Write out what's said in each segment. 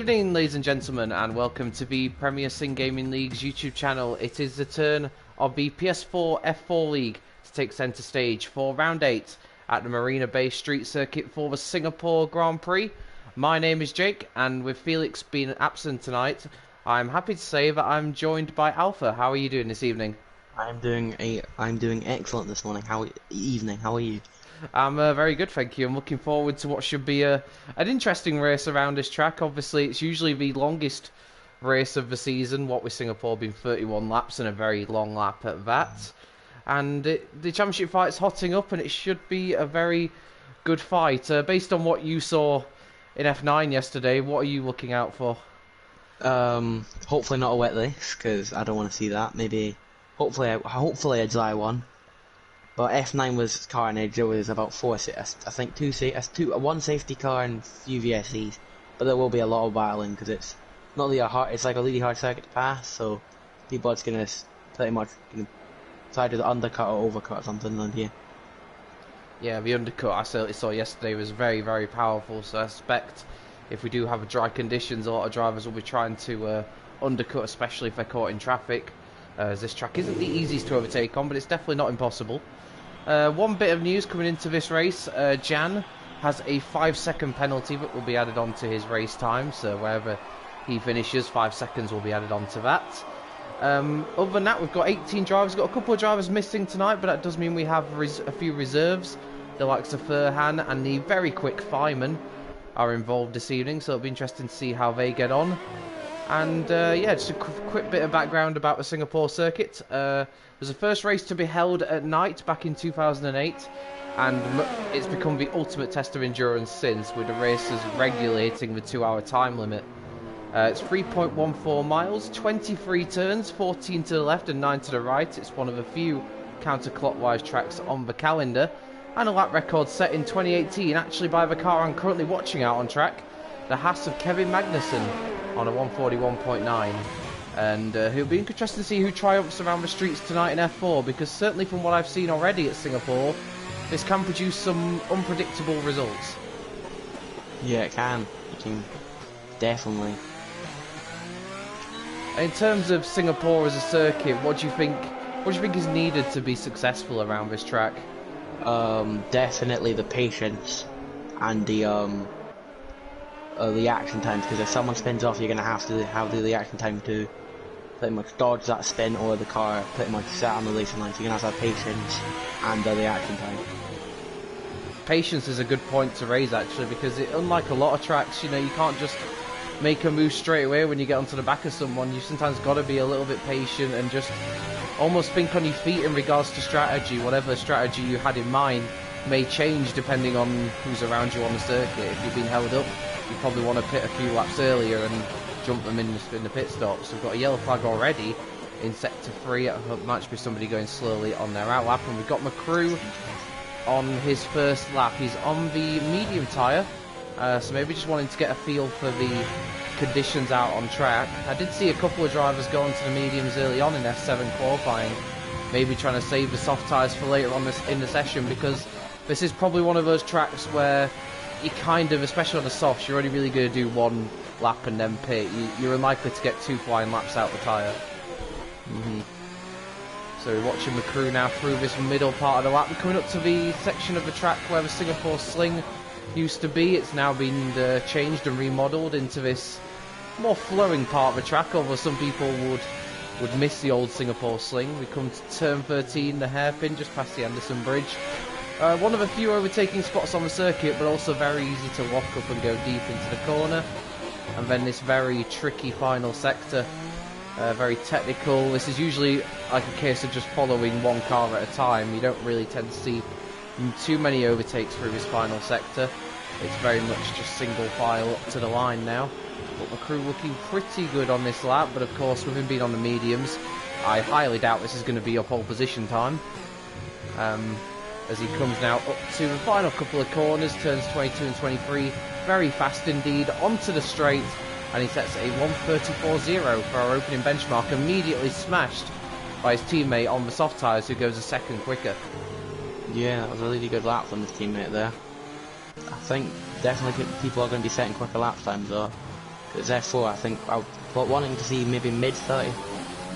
Good evening, ladies and gentlemen, and welcome to the Premier Sim Gaming League's YouTube channel. It is the turn of the PS4 F4 League to take centre stage for round 8 at the Marina Bay Street Circuit for the Singapore Grand Prix. My name is Jake, and with Felix being absent tonight, I'm happy to say that I'm joined by Alpha. How are you doing this evening? I'm doing excellent this morning. Evening? How are you? I'm very good, thank you. I'm looking forward to what should be an interesting race around this track. Obviously, it's usually the longest race of the season, what with Singapore being 31 laps and a very long lap at that. And the championship fight's hotting up, and it should be a very good fight. Based on what you saw in F9 yesterday, what are you looking out for? Hopefully not a wet race, because I don't want to see that. Hopefully a dry one. But F9 was carnage. There was about one safety car and a few VSEs. But there will be a lot of battling because it's not really it's like a really hard circuit to pass. So people are just gonna pretty much try to do the undercut or overcut or something on here. Yeah, the undercut I certainly saw yesterday was very, very powerful. So I suspect if we do have dry conditions, a lot of drivers will be trying to undercut, especially if they're caught in traffic. As this track isn't the easiest to overtake on, but it's definitely not impossible. One bit of news coming into this race, Jan has a 5-second penalty that will be added on to his race time, so wherever he finishes, 5 seconds will be added on to that. Other than that, we've got 18 drivers, got a couple of drivers missing tonight, but that does mean we have a few reserves. The likes of Furhan and the very quick Fireman are involved this evening, so it'll be interesting to see how they get on. And yeah, just a quick bit of background about the Singapore circuit. It was the first race to be held at night back in 2008, and it's become the ultimate test of endurance since, with the races regulating the 2-hour time limit. It's 3.14 miles, 23 turns, 14 to the left and 9 to the right. It's one of the few counterclockwise tracks on the calendar, and a lap record set in 2018, actually by the car I'm currently watching out on track, the Haas of Kevin Magnussen, on a 141.9, and it'll be interesting to see who triumphs around the streets tonight in F4, because certainly from what I've seen already at Singapore, this can produce some unpredictable results. Yeah, it can. It can definitely. In terms of Singapore as a circuit, what do you think is needed to be successful around this track? Definitely the patience and the action times, because if someone spins off, you're going to have to the action time to pretty much dodge that spin, or the car pretty much set on the racing line, so you're going to have patience and the action time. Patience is a good point to raise, actually, because unlike a lot of tracks, you can't just make a move straight away when you get onto the back of someone. You sometimes got to be a little bit patient and just almost think on your feet in regards to strategy. Whatever strategy you had in mind may change depending on who's around you on the circuit. If you've been held up, you probably want to pit a few laps earlier and jump them in the pit stops. We've got a yellow flag already in sector 3. It might be somebody going slowly on their out lap, and we've got McCrew on his first lap. He's on the medium tyre, so maybe just wanting to get a feel for the conditions out on track. I did see a couple of drivers go onto the mediums early on in F7 qualifying, maybe trying to save the soft tyres for later on in the session, because this is probably one of those tracks where you kind of, especially on the softs, you're only really going to do one lap and then pit. You're unlikely to get 2 flying laps out the tyre. So we're watching McCrew now through this middle part of the lap. We're coming up to the section of the track where the Singapore Sling used to be. It's now been changed and remodelled into this more flowing part of the track, although some people would miss the old Singapore Sling. We come to turn 13, the hairpin, just past the Anderson Bridge. One of a few overtaking spots on the circuit, but also very easy to walk up and go deep into the corner. And then this very tricky final sector, very technical. This is usually like a case of just following one car at a time. You don't really tend to see too many overtakes through this final sector. It's very much just single file up to the line now. But McCrew looking pretty good on this lap, but of course with him being on the mediums, I highly doubt this is going to be your pole position time. As he comes now up to the final couple of corners, turns 22 and 23, very fast indeed, onto the straight, and he sets a 1:34.0 for our opening benchmark, immediately smashed by his teammate on the soft tyres, who goes a second quicker. Yeah, that was a really good lap from his teammate there. I think definitely people are going to be setting quicker lap times though. Because therefore, I think I'm wanting to see maybe mid 30,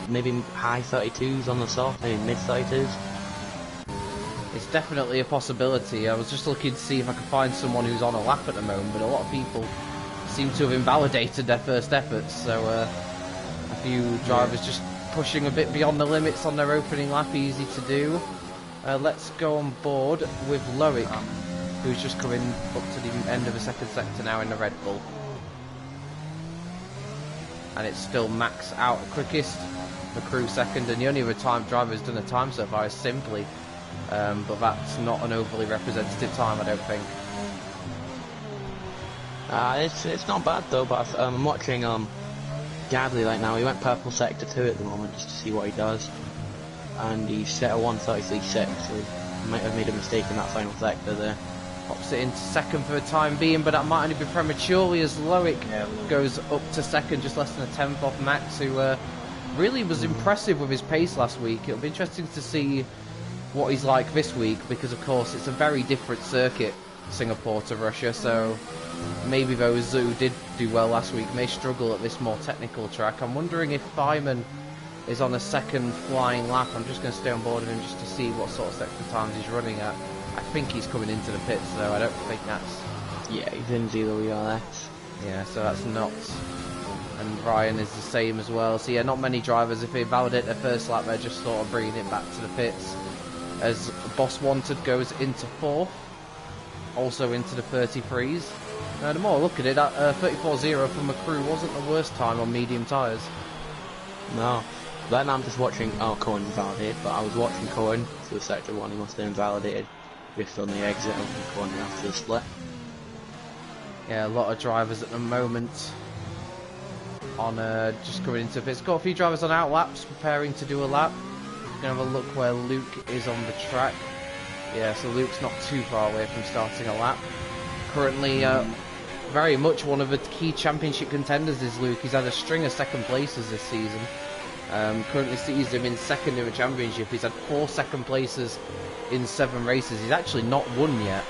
maybe high 32s on the soft, maybe mid 32s. It's definitely a possibility. I was just looking to see if I could find someone who's on a lap at the moment, but a lot of people seem to have invalidated their first efforts, so a few drivers just pushing a bit beyond the limits on their opening lap, easy to do. Let's go on board with Loic, who's just coming up to the end of the second sector now in the Red Bull. And it's still Max out quickest, McCrew second, and the only other driver who's done a time so far is Simply. But that's not an overly representative time, I don't think. It's not bad though, but I'm watching Gadley right now. He went purple sector 2 at the moment just to see what he does, and he set a 1:33.6, so he might have made a mistake in that final sector there. Pops it into second for the time being, but that might only be prematurely as Loic goes up to second, just less than a tenth off Max, who really was impressive with his pace last week. It'll be interesting to see what he's like this week, because of course it's a very different circuit, Singapore to Russia, so maybe those who did do well last week may struggle at this more technical track. I'm wondering if Feynman is on a second flying lap. I'm just going to stay on board with him just to see what sort of sector times he's running at. I think he's coming into the pits though, I don't think that's... Yeah, he's in 0 Yeah, so that's not... And Ryan is the same as well, so yeah, not many drivers, if they validate their first lap, they're just sort of bringing it back to the pits. As Boss Wanted goes into 4th, also into the 33s. Now the more I look at it, that 34.0 from McCrew wasn't the worst time on medium tyres. No. Then I'm just watching, Cohen invalidated, but I was watching Cohen through sector 1, he must have invalidated just on the exit of Cohen after the split. Yeah, a lot of drivers at the moment on just coming into pits. Got a few drivers on out laps preparing to do a lap. Gonna have a look where Luke is on the track. Yeah, so Luke's not too far away from starting a lap. Currently, very much one of the key championship contenders is Luke. He's had a string of second places this season. Currently sees him in second in the championship. He's had 4 second places in 7 races. He's actually not won yet,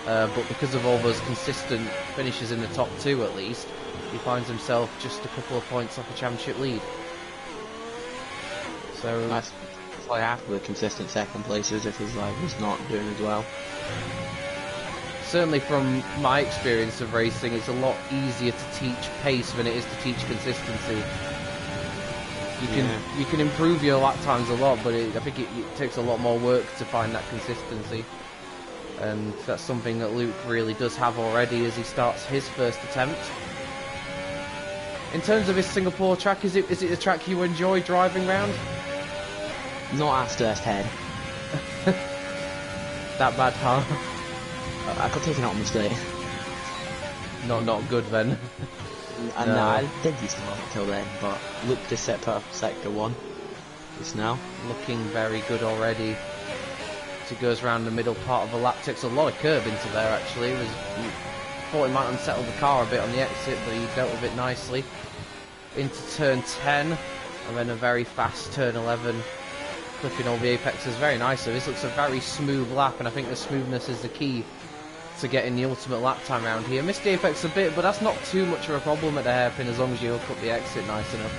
but because of all those consistent finishes in the top 2 at least, he finds himself just a couple of points off the championship lead. So that's why after the consistent second places if his rival's not doing as well. Certainly from my experience of racing, it's a lot easier to teach pace than it is to teach consistency. You can improve your lap times a lot, but I think it takes a lot more work to find that consistency. And that's something that Luke really does have already as he starts his first attempt. In terms of his Singapore track, is it a track you enjoy driving round? Not after that head. That bad, huh? I got taken out on mistake. Not good then. And no, I did used to love it till then, but Luke just set purple sector 1 just now. Looking very good already. As he goes around the middle part of the lap, takes a lot of curb into there actually. Thought he might unsettle the car a bit on the exit, but he dealt with it nicely. Into turn 10, and then a very fast turn 11. Clipping all the apexes very nicely. This looks a very smooth lap, and I think the smoothness is the key to getting the ultimate lap time around here. Missed the apex a bit, but that's not too much of a problem at the hairpin as long as you hook up the exit nice enough.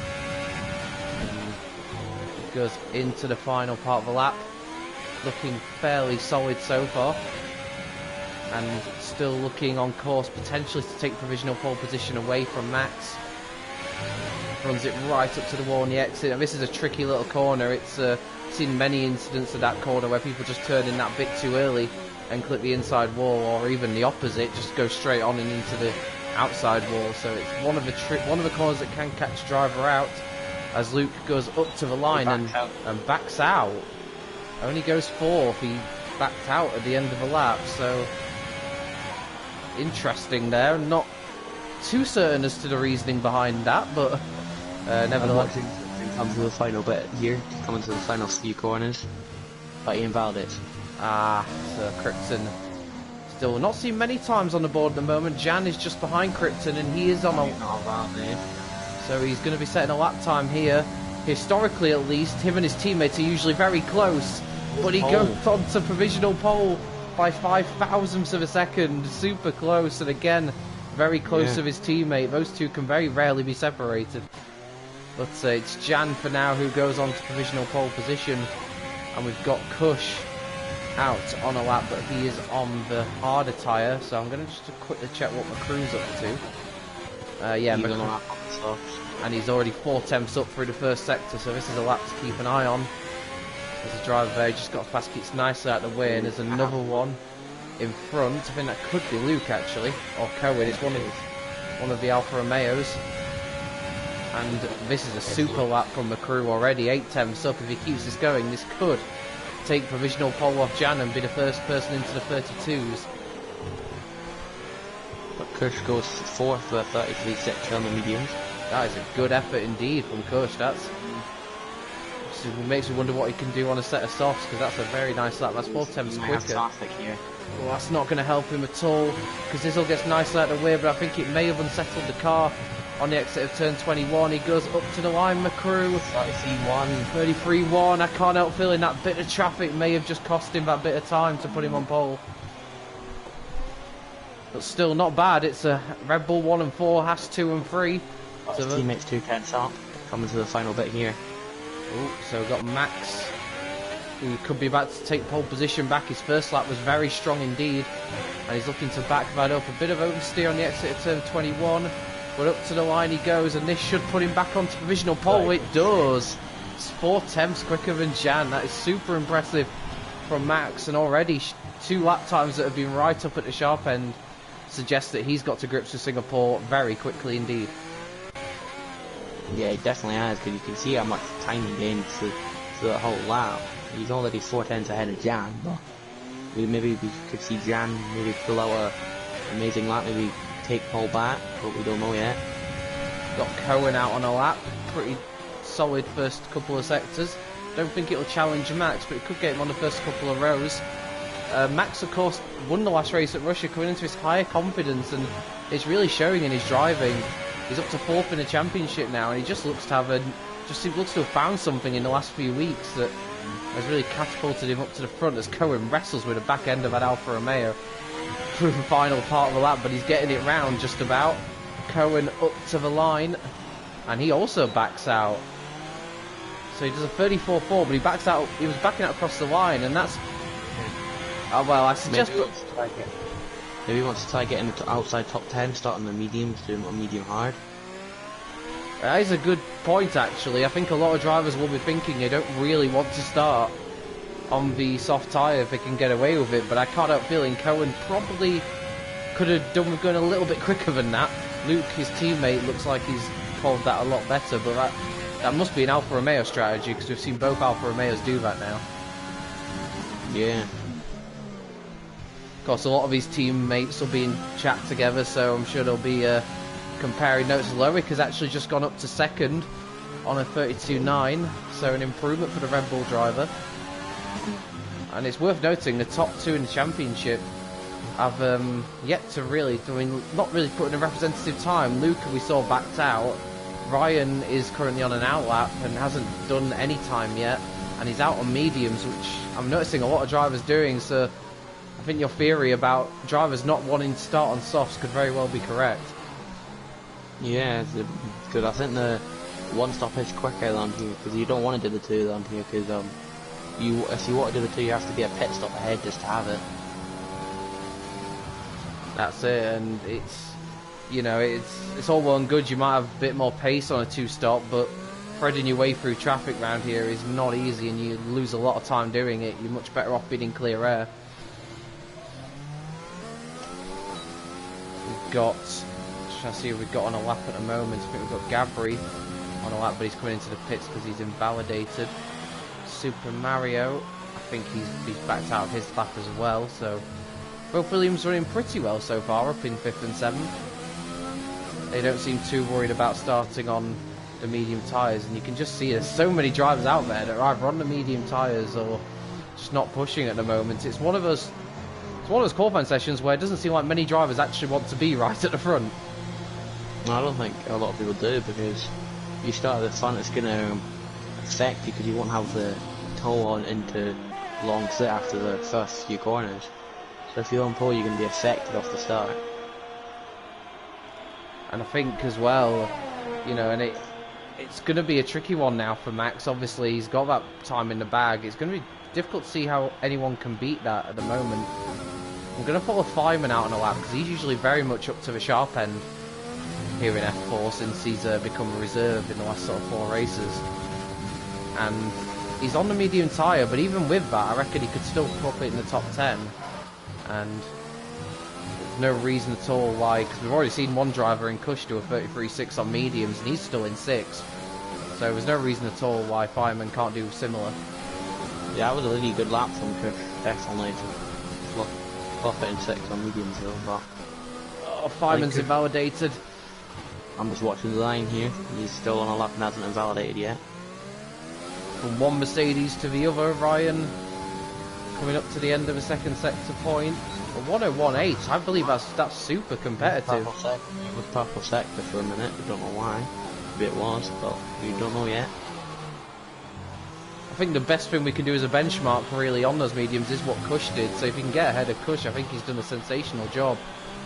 And it goes into the final part of the lap, looking fairly solid so far, and still looking on course potentially to take provisional pole position away from Max. Runs it right up to the wall on the exit, and this is a tricky little corner. It's seen many incidents of that corner where people just turn in that bit too early and clip the inside wall, or even the opposite, just go straight on and into the outside wall. So it's one of the corners that can catch a driver out, as Luke goes up to the line and backs out. Only goes 4th, he backed out at the end of the lap, so interesting there. Not too certain as to the reasoning behind that, but nevertheless. Come to the final bit here, coming to the final few corners, but he invalidates. So Krypton still not seen many times on the board at the moment. Jan is just behind Krypton, and he is on a... So he's going to be setting a lap time here. Historically, at least, him and his teammates are usually very close, but he goes on to provisional pole by 0.005 of a second, super close, and again, very close Yeah. to his teammate. Those two can very rarely be separated. But it's Jan for now who goes on to provisional pole position, and we've got Kush out on a lap, but he is on the harder tyre. So I'm going to just quickly check what McCrew's up to. Yeah, Even on that softs. and he's already 4 tenths up through the first sector, so this is a lap to keep an eye on. There's a driver there, just got fast kicks nicely out of the way, and there's another one in front. I think that could be Luke actually, or Cohen. It's one of the Alfa Romeos. And this is a super lap from McCrew already, 8 tenths up. If he keeps this going, this could take provisional pole off Jan and be the first person into the 32s. But Kush goes fourth for a 33 sector on the mediums. That is a good effort indeed from Kush. It makes me wonder what he can do on a set of softs, because that's a very nice lap. That's 4 tenths quicker. Traffic here. Well, that's not going to help him at all, because this all gets nicely out of the way, but I think it may have unsettled the car on the exit of turn 21. He goes up to the line, McCrew. 33-1. I can't help feeling that bit of traffic may have just cost him that bit of time to put him on pole. But still not bad. It's a Red Bull 1 and 4, Haas 2 and 3. His teammates 2 tenths up. Coming to the final bit here. Oh, so we've got Max, who could be about to take pole position back. His first lap was very strong indeed, and he's looking to back that up. A bit of oversteer on the exit of turn 21, but up to the line he goes, and this should put him back onto provisional pole. It does. It's 4 tenths quicker than Jan. That is super impressive from Max, and already 2 lap times that have been right up at the sharp end suggest that he's got to grips with Singapore very quickly indeed. Yeah, he definitely has, because you can see how much time he gained through the whole lap. He's already 4 tenths ahead of Jan, but maybe we could see Jan maybe pull out an amazing lap, maybe take pole back, but we don't know yet. Got Cohen out on a lap, pretty solid first couple of sectors. Don't think it'll challenge Max, but it could get him on the first couple of rows. Max, of course, won the last race at Russia, coming into his higher confidence, and it's really showing in his driving. He's up to 4th in the championship now, and he just looks to have found something in the last few weeks that has really catapulted him up to the front as Cohen wrestles with the back end of that Alfa Romeo through the final part of the lap, but he's getting it round just about. Cohen up to the line, and he also backs out. So he does a 34.4, but he backs out. He was backing out across the line, and that's. Oh well, I suggest. Maybe he wants to try getting the outside top 10, starting the mediums, doing a medium hard. That is a good point, actually. I think a lot of drivers will be thinking they don't really want to start on the soft tyre if they can get away with it, but I can't help feeling Cohen probably could have done with going a little bit quicker than that. Luke, his teammate, looks like he's called that a lot better, but that must be an Alfa Romeo strategy, because we've seen both Alfa Romeos do that now. Yeah. Of course, a lot of his teammates will be in chat together, so I'm sure they'll be comparing notes. Loic has actually just gone up to 2nd on a 32.9, so an improvement for the Red Bull driver. And it's worth noting the top 2 in the championship have yet to really, not really put in a representative time. Luke, we saw, backed out. Ryan is currently on an outlap and hasn't done any time yet, and he's out on mediums, which I'm noticing a lot of drivers doing, so I think your theory about drivers not wanting to start on softs could very well be correct. Yeah, because I think the one stop is quicker down here, because you don't want to do the 2 down here, because if you want to do the 2, you have to be a pit stop ahead just to have it. That's it, and it's all well and good. You might have a bit more pace on a 2 stop, but threading your way through traffic around here is not easy, and you lose a lot of time doing it. You're much better off being in clear air. We've got, trying to see who we've got on a lap at the moment. I think we've got Gabri on a lap, but he's coming into the pits because he's invalidated. Super Mario, I think he's backed out of his lap as well, so both Williams running pretty well so far, up in 5th and 7th. They don't seem too worried about starting on the medium tyres, and you can just see there's so many drivers out there that are either on the medium tyres or just not pushing at the moment. It's one of those qualifying sessions where it doesn't seem like many drivers actually want to be right at the front. I don't think a lot of people do, because you start at the front, it's going to affect you, because you won't have the toe on into long sit after the first few corners. So if you're on pole, you're going to be affected off the start. And I think as well, you know, and it's going to be a tricky one now for Max. Obviously, he's got that time in the bag. It's going to be difficult to see how anyone can beat that at the moment. I'm going to pull a fireman out on a lap because he's usually very much up to the sharp end here in F4 since he's become a reserve in the last sort of 4 races. And he's on the medium tyre, but even with that, I reckon he could still pop it in the top 10. And there's no reason at all why, because we've already seen one driver in Cush do a 33.6 on mediums, and he's still in 6th. So there's no reason at all why fireman can't do similar. Yeah, that was a really good lap from Cush. Excellent to flop it in 6 on mediums though, but... Oh, fireman's invalidated. I'm just watching the line here. He's still on a lap and hasn't invalidated yet. From one Mercedes to the other, Ryan coming up to the end of a second sector point. A 101.8, I believe that's super competitive. It was purple sector for a minute, we don't know why. Maybe it was, but we don't know yet. I think the best thing we can do as a benchmark really on those mediums is what Cush did, so if he can get ahead of Cush, I think he's done a sensational job.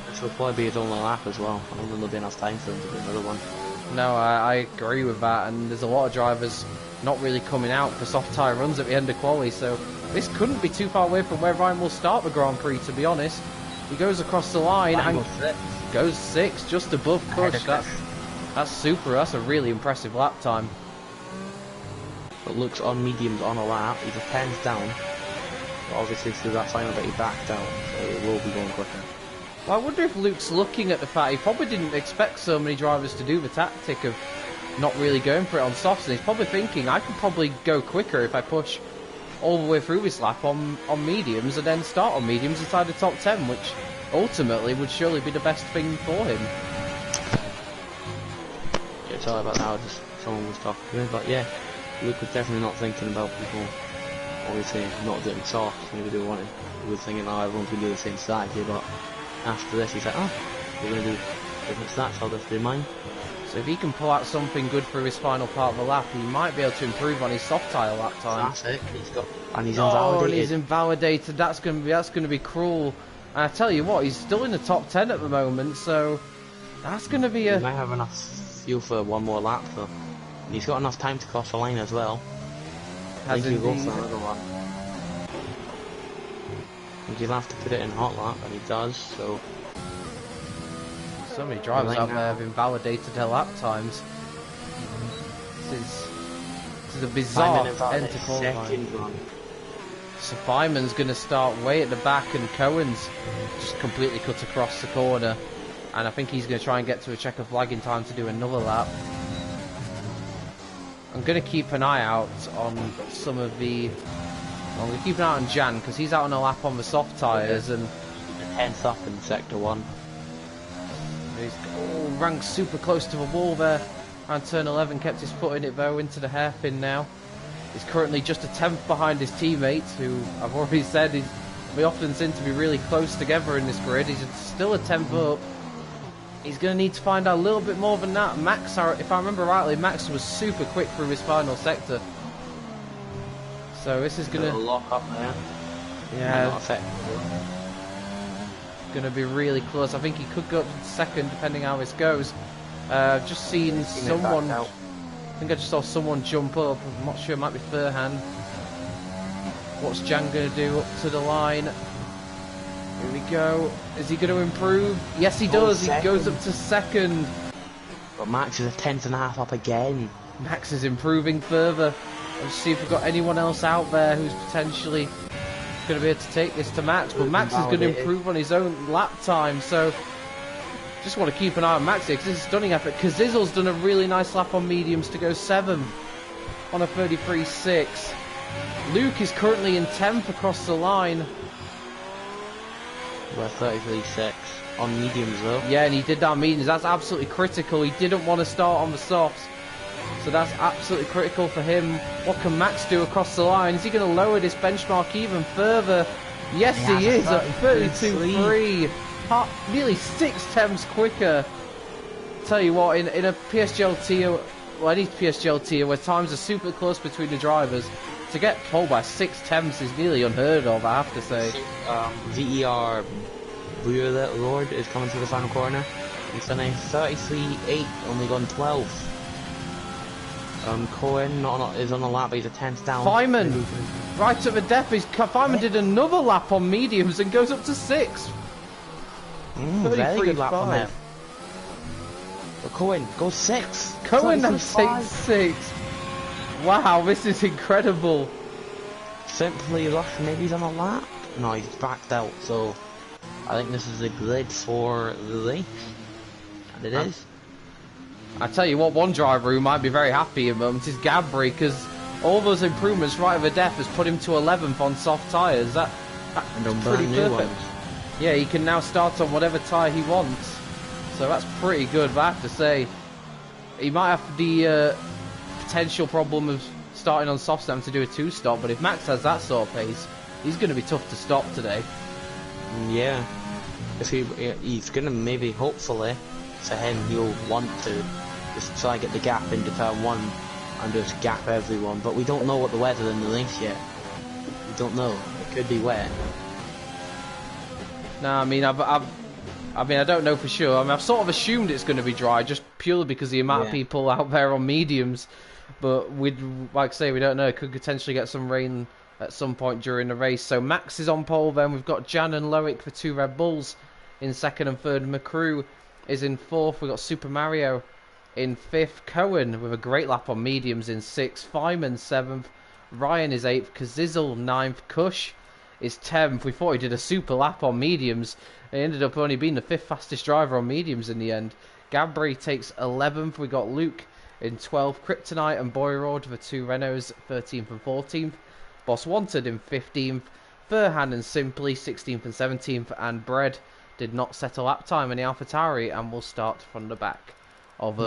This will probably be his only lap as well. I don't think there'll be enough time for him to do another one. No, I agree with that, and there's a lot of drivers not really coming out for soft tyre runs at the end of quali, so this couldn't be too far away from where Ryan will start the Grand Prix, to be honest. He goes across the line and goes 6, just above Cush. That's super, that's a really impressive lap time. But looks on mediums on a lap, he just pens down. But obviously through that final bit he backed out, so it will be going quicker. Well, I wonder if Luke's looking at the fact he probably didn't expect so many drivers to do the tactic of not really going for it on softs, and he's probably thinking I could probably go quicker if I push all the way through this lap on mediums and then start on mediums inside the top 10, which ultimately would surely be the best thing for him. Yeah, sorry about that, just someone was talking to me, but yeah, Luke was definitely not thinking about people obviously not doing softs. Maybe they wanted, he was thinking, oh, everyone's going to do the same strategy, but after this he's like, oh, we're going to do different stats, I'll just do mine. So if he can pull out something good for his final part of the lap, he might be able to improve on his soft tyre lap time. That's it. And he's invalidated. And he's invalidated. That's going to be cruel. And I tell you what, he's still in the top 10 at the moment, so that's going to be He might have enough fuel for one more lap though. And he's got enough time to cross the line as well. I think he'll go for another one. I think he'll have to put it in hot lap, and he does. So many drivers out there have invalidated their lap times. This is a bizarre end to qualifying. So Fireman's going to start way at the back, and Cohen's just completely cut across the corner. And I think he's going to try and get to a checker flag in time to do another lap. I'm going to keep an eye out on some of the... I'm going to keep an eye on Jan, because he's out on a lap on the soft tyres, and... 10th up in Sector 1. He's ranked super close to the wall there. Around turn 11, kept his foot in it though, into the hairpin now. He's currently just a 10th behind his teammates, who I've already said we often seem to be really close together in this grid. He's still a 10th up. He's going to need to find out a little bit more than that. Max, if I remember rightly, Max was super quick through his final sector. So this is going to lock up there. Yeah. Going to be really close. I think he could go up to second depending how this goes. Just seen someone. I think I just saw someone jump up. I'm not sure. It might be Furhan. What's Jan going to do up to the line? Here we go. Is he going to improve? Yes, he does. He goes up to second. But Max is a 10.5 up again. Max is improving further. Let's see if we've got anyone else out there who's potentially going to be able to take this to Max. But Max is going to improve on his own lap time. So just want to keep an eye on Max here, because this is a stunning effort. Kazizel's done a really nice lap on mediums to go 7th on a 33.6. Luke is currently in 10th across the line. We're 33.6 on mediums though. Yeah, and he did that on mediums. That's absolutely critical. He didn't want to start on the softs. So that's absolutely critical for him. What can Max do across the line? Is he going to lower this benchmark even further? Yes, he is at 32.3. Nearly 6 tenths quicker. Tell you what, in a PSGL tier, well, any PSGL tier where times are super close between the drivers, to get pulled by 6 tenths is nearly unheard of, I have to say. VER Lord is coming through the final corner. He's done a 33.8, only gone 12. Cohen is on a lap, but he's a 10th down. Feynman, right at the depth. Feynman did another lap on mediums and goes up to 6. Very good lap on him. But Cohen goes 6. Cohen now takes 6. Wow, this is incredible. Simply Rush, maybe he's on a lap? No, he's backed out, so I think this is a grid for the race. And it is. I tell you what, one driver who might be very happy at the moment is Gabri, because all those improvements right over depth has put him to 11th on soft tyres. That's pretty perfect. Yeah, he can now start on whatever tyre he wants. So that's pretty good, but I have to say, he might have the potential problem of starting on soft having to do a 2-stop, but if Max has that sort of pace, he's going to be tough to stop today. Yeah. If he's going to maybe, hopefully, for him, he'll want to just try and get the gap into turn 1 and just gap everyone. But we don't know what the weather in the race yet. We don't know. It could be wet. No, I mean, I don't know for sure. I mean, I've sort of assumed it's going to be dry, just purely because of the amount of people out there on mediums. But like I say, we don't know. It could potentially get some rain at some point during the race. So Max is on pole. Then we've got Jan and Loic for 2 Red Bulls in 2nd and 3rd. McCrew is in 4th. We've got Super Mario in 5th. Cohen with a great lap on mediums in 6th. Feynman 7th. Ryan is 8th. Kazizel 9th. Kush is 10th. We thought he did a super lap on mediums. He ended up only being the 5th fastest driver on mediums in the end. Gabri takes 11th. We got Luke in 12th. Kryptonite and Boyrod for 2 Renaults, 13th and 14th. Boss Wanted in 15th. Furhan and Simply 16th and 17th. And Bread did not set a lap time in the AlphaTauri and will start from the back of,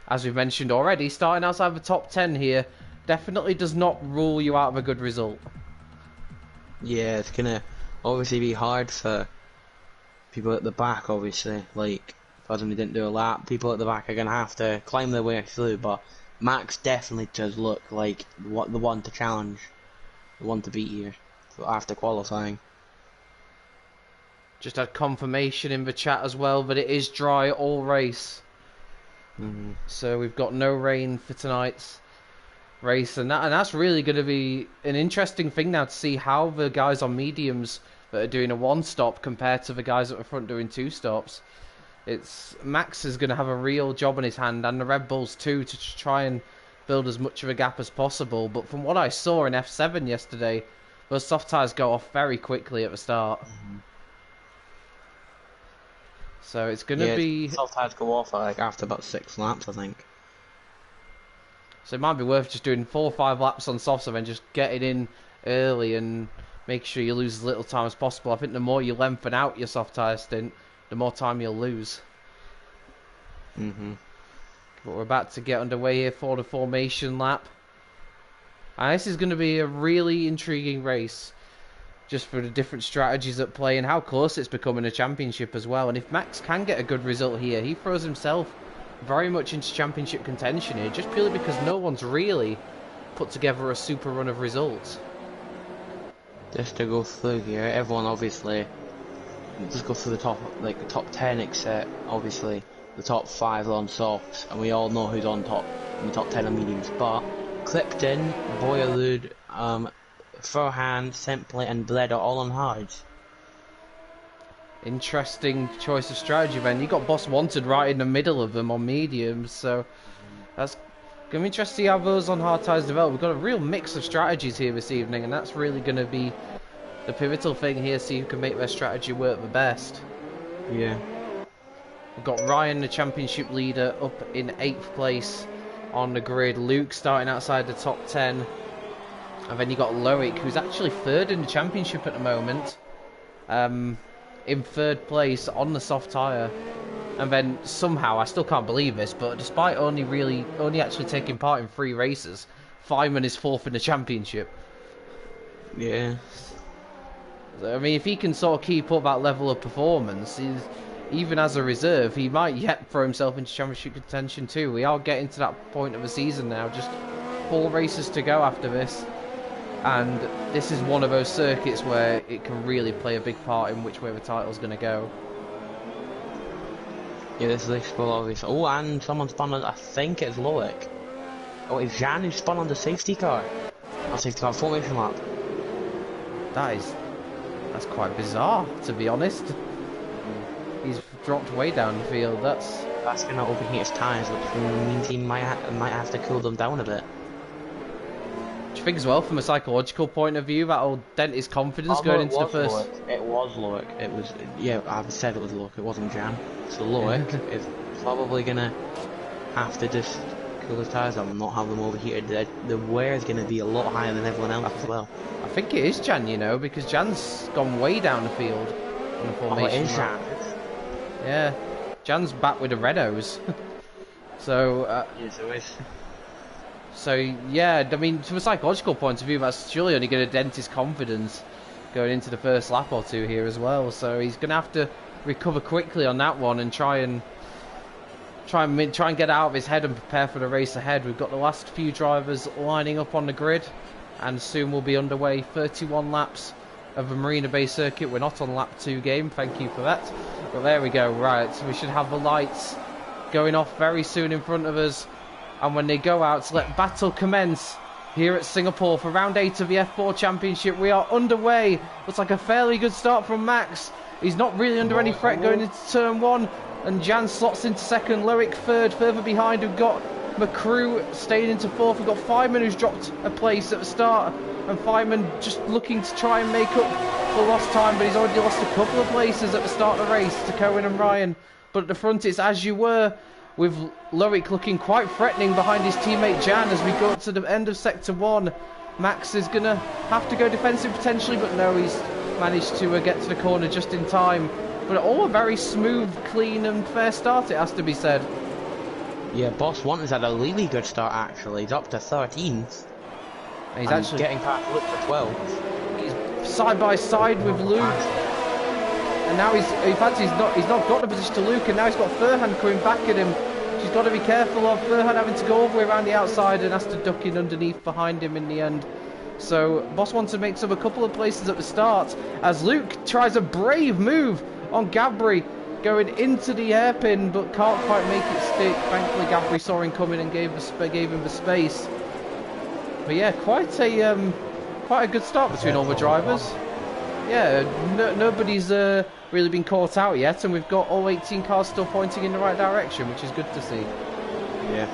as we've mentioned already, starting outside the top 10 here. Definitely does not rule you out of a good result. Yeah, it's going to obviously be hard for people at the back, obviously. Like, because we didn't do a lap, people at the back are going to have to climb their way through. But Max definitely does look like the one to challenge, the one to beat here after qualifying. Just had confirmation in the chat as well, but it is dry all race. So we've got no rain for tonight's race, and that's really going to be an interesting thing now to see how the guys on mediums that are doing a 1-stop compared to the guys at the front doing 2 stops. Max is going to have a real job on his hand, and the Red Bulls too, to try and build as much of a gap as possible. But from what I saw in F7 yesterday, those soft tyres go off very quickly at the start. So it's going to be... soft tyres go off after about 6 laps, I think. So it might be worth just doing 4 or 5 laps on softs and then just getting in early and make sure you lose as little time as possible. I think the more you lengthen out your soft tyre stint, the more time you'll lose. But we're about to get underway here for the formation lap. And this is going to be a really intriguing race, just for the different strategies at play and how close it's becoming a championship as well. And if Max can get a good result here, he throws himself very much into championship contention here, just purely because no one's really put together a super run of results. Just to go through here, everyone obviously just go through the top 10, except obviously the top 5 are on softs, and we all know who's on top in the top 10 on mediums. But Clipton, Boyerud, Furhan, Simply and Bled are all on hards. Interesting choice of strategy then. You got Boss Wanted right in the middle of them on mediums, so that's going to be interesting to see how those on hard tyres develop. We've got a real mix of strategies here this evening, and that's really going to be the pivotal thing here, so you can make their strategy work the best. Yeah. We've got Ryan, the championship leader, up in 8th place on the grid. Luke starting outside the top 10. And then you got Loic, who's actually 3rd in the championship at the moment. In 3rd place on the soft tyre. And then somehow, I still can't believe this, but despite only actually taking part in 3 races, Feynman is 4th in the championship. Yeah. So, I mean, if he can sort of keep up that level of performance, even as a reserve, he might yet throw himself into championship contention too. We are getting to that point of the season now, just 4 races to go after this. And this is one of those circuits where it can really play a big part in which way the title's going to go. Yeah, this is well obvious. Oh, and someone spun on, I think it's Loic. Oh, it's Jan who spun on the safety car. Not safety car, formation lap. That's quite bizarre, to be honest. He's dropped way down the field. That's going to overheat his tyres, which means he might have to cool them down a bit. Do you think as well, from a psychological point of view, that'll dent his confidence going into the first... Loic. It was Loic. It was, yeah, I said it was Loic, it wasn't Jan. So Loic is probably going to have to just cool his tyres up and not have them overheated. The wear is going to be a lot higher than everyone else as well. I think it is Jan, you know, because Jan's gone way down the field on the formation. Oh, it is Jan. Yeah, Jan's back with the Renaults. So, yes, it is. So, yeah, I mean, from a psychological point of view, that's surely only going to dent his confidence going into the first lap or two here as well. So he's going to have to recover quickly on that one and try and get out of his head and prepare for the race ahead. We've got the last few drivers lining up on the grid, and soon we'll be underway. 31 laps of the Marina Bay circuit. We're not on lap 2 game, thank you for that. But there we go, right, so we should have the lights going off very soon in front of us. And when they go out, let battle commence here at Singapore for round 8 of the F4 Championship. We are underway. Looks like a fairly good start from Max. He's not really under any threat going into turn 1. And Jan slots into second, Loic third. Further behind, we've got McCrew staying into fourth. We've got Feynman, who's dropped a place at the start. And Feynman just looking to try and make up for lost time, but he's already lost a couple of places at the start of the race to Cohen and Ryan. But at the front, it's as you were, with Loic looking quite threatening behind his teammate Jan as we go up to the end of Sector 1. Max is going to have to go defensive potentially, but no, he's managed to get to the corner just in time. But all a very smooth, clean and fair start, it has to be said. Yeah, Boss One has had a really good start actually. He's up to 13th. And he's actually getting past Luke for 12th. He's side by side with Luke. And now he's not got the position to Luke, and now he's got Furhan coming back at him. She's got to be careful of Furhan having to go all the way around the outside and has to duck in underneath behind him in the end. So Boss wants to make up a couple of places at the start as Luke tries a brave move on Gabri going into the hairpin but can't quite make it stick. Thankfully Gabri saw him coming and gave him the space. But yeah, quite a good start between all the drivers. Yeah, nobody's really been caught out yet, and we've got all 18 cars still pointing in the right direction, which is good to see. Yeah.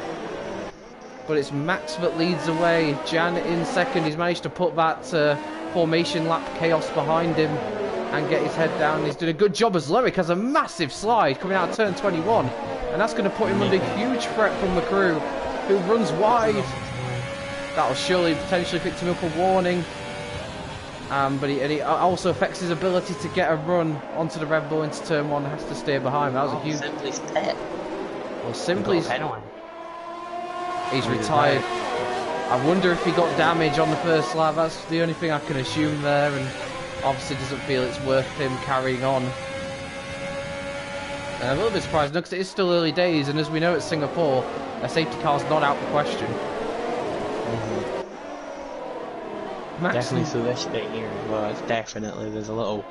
But it's Max that leads away. Jan in second. He's managed to put that formation lap chaos behind him and get his head down. He's doing a good job as Loic has a massive slide coming out of turn 21, and that's going to put him under huge threat from McCrew, who runs wide. That'll surely potentially pick him up a warning. But it also affects his ability to get a run onto the Red Bull into turn 1. Has to stay behind. That was a huge. Simply's pet. Well, Simply's. He's retired. I wonder if he got damage on the first lap. That's the only thing I can assume there, and obviously doesn't feel it's worth him carrying on. And I'm a little bit surprised because it is still early days, and as we know at Singapore, a safety car's not out of question. Definitely through this bit here as well, it's definitely, there's a little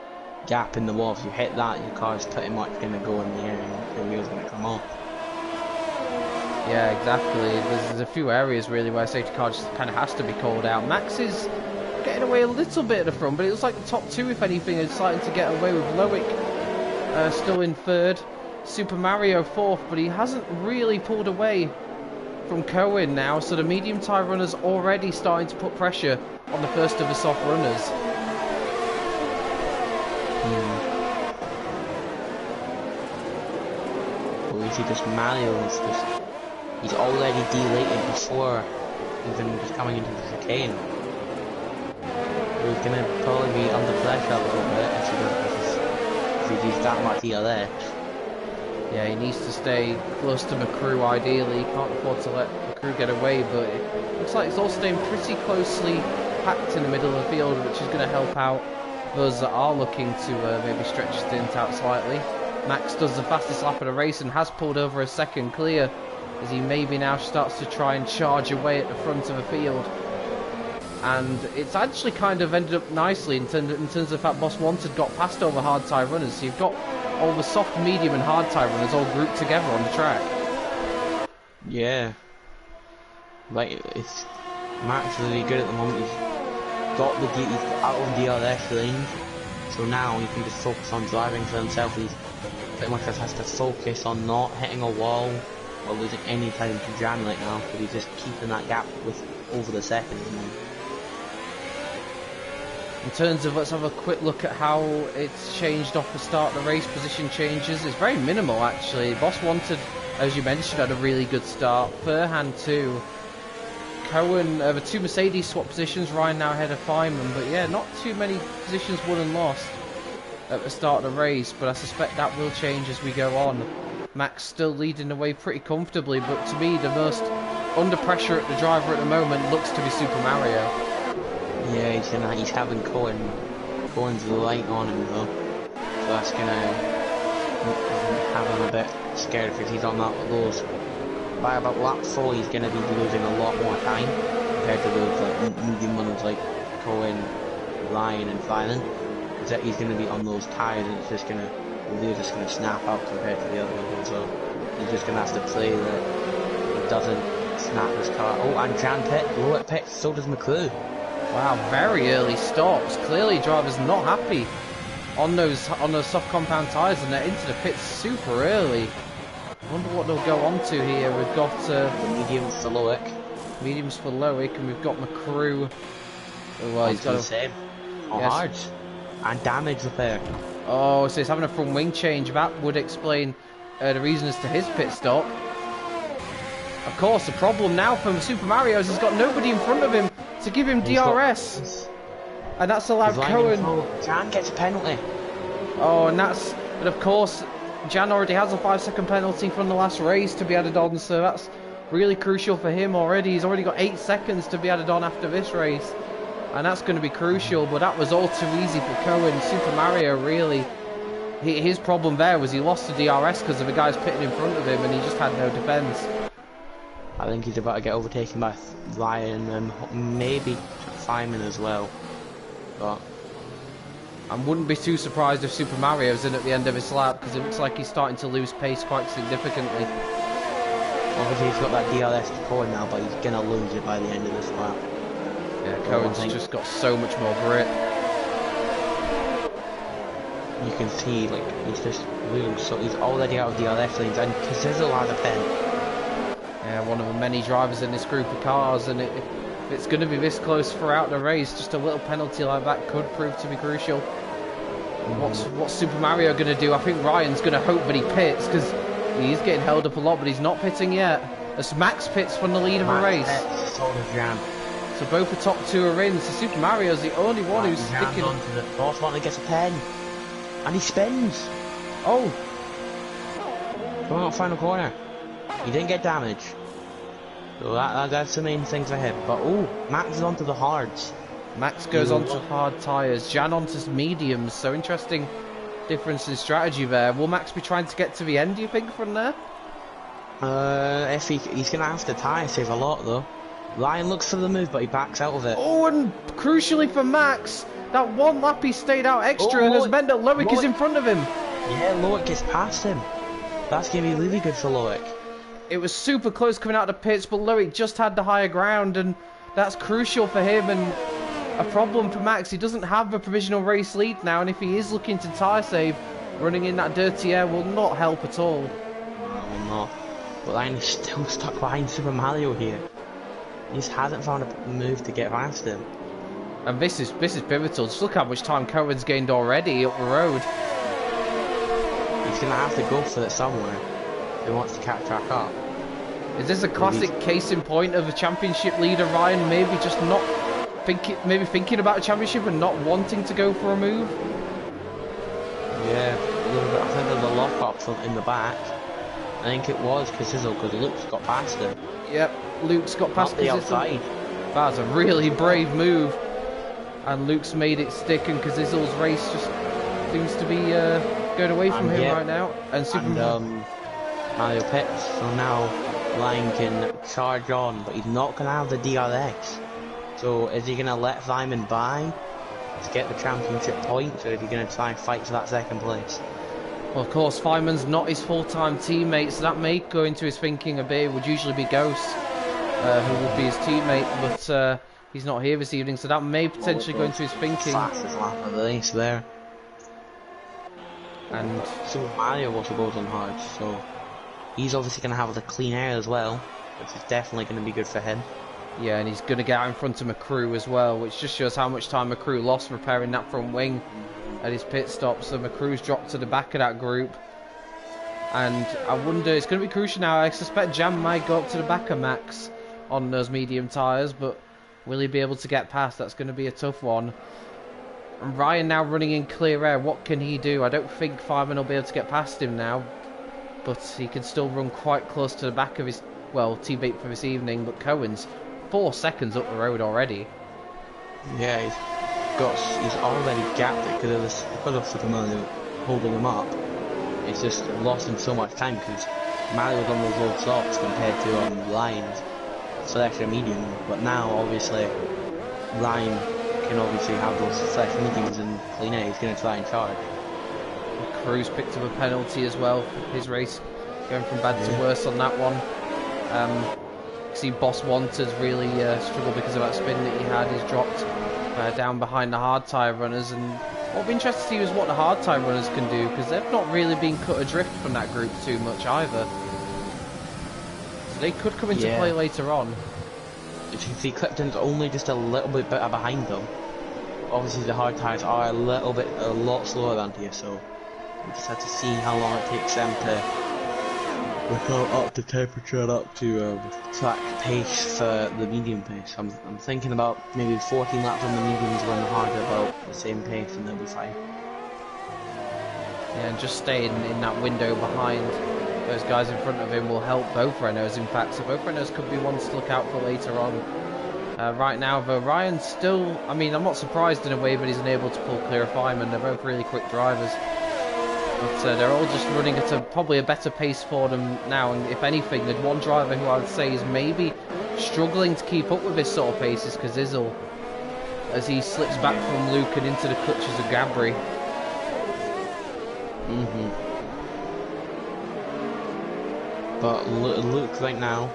gap in the wall. If you hit that, your car's pretty much going to go in the air and your wheel's going to come off. Yeah, exactly. There's a few areas really where safety car just kind of has to be called out. Max is getting away a little bit at the front, but it looks like the top two, if anything, is starting to get away with Loic still in third. Super Mario fourth, but he hasn't really pulled away from Cohen now, so the medium tyre runners already starting to put pressure on the first of the soft runners. But we see this Mario is just, he's already delated before even just coming into the chicane. He's going to probably be under pressure a little bit if he does that much ELS. Yeah, he needs to stay close to McCrew ideally. He can't afford to let McCrew get away, but it looks like it's all staying pretty closely packed in the middle of the field, which is going to help out those that are looking to maybe stretch stint out slightly. Max does the fastest lap of the race and has pulled over a second clear as he maybe now starts to try and charge away at the front of the field. And it's actually kind of ended up nicely in terms of the fact Boss Wanted got past over hard tyre runners. So you've got all the soft, medium and hard tyre runners all grouped together on the track. Yeah. Like, it's Max really good at the moment. He's out of DRS range, so now he can just focus on driving for himself. He's pretty much just has to focus on not hitting a wall or losing any time to Jan right now, but he's just keeping that gap with over the second at the moment. In terms of, let's have a quick look at how it's changed off the start. The race position changes. It's very minimal actually. Boss wanted, as you mentioned, had a really good start. Furhan too. Cohen, the two Mercedes swap positions. Ryan now ahead of Feynman, but yeah, not too many positions won and lost at the start of the race, but I suspect that will change as we go on. Max still leading the way pretty comfortably, but to me the most under pressure at the driver at the moment looks to be Super Mario. Yeah, he's having Cohen's light on him though, so that's gonna have him a bit scared because he's on those. By about lap 4 he's gonna be losing a lot more time compared to those like medium ones like Cohen, Ryan and Fylan. He's gonna be on those tyres and it's just gonna, they're just gonna snap out compared to the other ones, so he's just gonna have to pray that he doesn't snap his car. Oh, and Jan pit, low at pit, so does McClure. Wow, very early stops. Clearly drivers not happy on those soft compound tyres and they're into the pits super early. I wonder what they'll go on to here. We've got the mediums for Loic. Mediums for Loic, and we've got McCrew. Oh, well, he's got the same. Hard. And damage repair. Oh, so he's having a front wing change. That would explain the reason as to his pit stop. Of course, the problem now from Super Mario is he's got nobody in front of him to give him DRS. And that's allowed Cohen. Jan gets a penalty. Oh, and that's... But of course, Jan already has a 5-second penalty from the last race to be added on, so that's really crucial for him already. He's already got 8 seconds to be added on after this race. And that's going to be crucial, but that was all too easy for Cohen. Super Mario really... His problem there was he lost the DRS because of the guys pitting in front of him and he just had no defence. I think he's about to get overtaken by Ryan and maybe Feynman as well. But I wouldn't be too surprised if Super Mario's in at the end of his lap because it looks like he's starting to lose pace quite significantly. Obviously he's got that DRS to Cohen now, but he's going to lose it by the end of this lap. Yeah, Cohen's just got so much more grip. You can see, like, he's just losing, so he's already out of DRS lanes, and Kazizel has a pen. Yeah, one of the many drivers in this group of cars, and if it's going to be this close throughout the race, just a little penalty like that could prove to be crucial. What's Super Mario going to do? I think Ryan's going to hope that he pits, because he's getting held up a lot, but he's not pitting yet. As Max pits from the lead of a race. So both the top two are in, so Super Mario's the only one who's sticking... on to the fourth one and gets a pen. And he spins. Oh. Going out final corner. He didn't get damage. So that's the main thing for him. But oh, Max is onto the hards. Max goes onto hard tyres. Jan onto mediums. So interesting difference in strategy there. Will Max be trying to get to the end, do you think, from there? If he's going to have to tyre save a lot, though. Ryan looks for the move, but he backs out of it. Oh, and crucially for Max, that one lap he stayed out extra and has meant that Loic is in front of him. Yeah, Loic gets past him. That's going to be really good for Loic. It was super close coming out of the pits, but Loic just had the higher ground, and that's crucial for him and a problem for Max. He doesn't have the provisional race lead now, and if he is looking to tyre save, running in that dirty air will not help at all. No, will not. But Ryan is still stuck behind Super Mario here. He just hasn't found a move to get past him. And this is pivotal. Just look how much time Cohen's gained already up the road. He's going to have to go for it somewhere if he wants to catch back up. Is this a classic case in point of a championship leader, Ryan? Maybe just not thinking about a championship and not wanting to go for a move? Yeah, I think there's a lock-up in the back. I think it was Kazizel because Luke's got past him. Yep, Luke's got past the outside. That's a really brave move. And Luke's made it stick, and Kazizel's race just seems to be going away from him right now. And Mario pits, so now Ryan can charge on, but he's not going to have the DRX. So is he going to let Simon by to get the championship points, or is he going to try and fight for that second place? Well, of course, Feynman's not his full-time teammate, so that may go into his thinking a bit. It would usually be Ghost, who would be his teammate, but he's not here this evening, so that may potentially go into his thinking. Fastest lap of the race there. And so Mario also goes on hard, so he's obviously going to have the clean air as well, which is definitely going to be good for him. Yeah, and he's going to get out in front of McCrew as well, which just shows how much time McCrew lost repairing that front wing at his pit stop. So McCrew's dropped to the back of that group. And I wonder, it's going to be crucial now. I suspect Jam might go up to the back of Max on those medium tyres, but will he be able to get past? That's going to be a tough one. And Ryan now running in clear air. What can he do? I don't think Fireman will be able to get past him now, but he can still run quite close to the back of his, well, teammate for this evening. But Cohen's 4 seconds up the road already. Yeah, he's already gapped it because of Superman holding him up. It's just lost him so much time because Mario was on those low softs compared to Ryan's fresh medium. But now, obviously, Ryan can obviously have those fresh mediums and clean air. He's going to try and charge. Cruz picked up a penalty as well for his race, going from bad to worse on that one. See Boss Wanted really struggled because of that spin that he had. He's dropped down behind the hard tyre runners, and what would be interesting to see is what the hard tyre runners can do, because they've not really been cut adrift from that group too much either. So they could come into play later on. If you see Clipton's only just a little bit better behind them, obviously the hard tyres are a lot slower around here, so we just have to see how long it takes them to up the temperature and up to track pace for the medium pace. I'm thinking about maybe 14 laps on the mediums when the hard are about the same pace, and they'll be fine. Yeah, and just staying in that window behind those guys in front of him will help both Renaults, in fact, so both Renaults could be ones to look out for later on. Right now, though, Ryan's still, I mean, I'm not surprised in a way, but he's unable to pull clear of Feynman. They're both really quick drivers. But they're all just running at probably a better pace for them now, and if anything, the one driver who I would say is maybe struggling to keep up with this sort of pace is Kazizel, as he slips back from Luke and into the clutches of Gabri. But Luke right now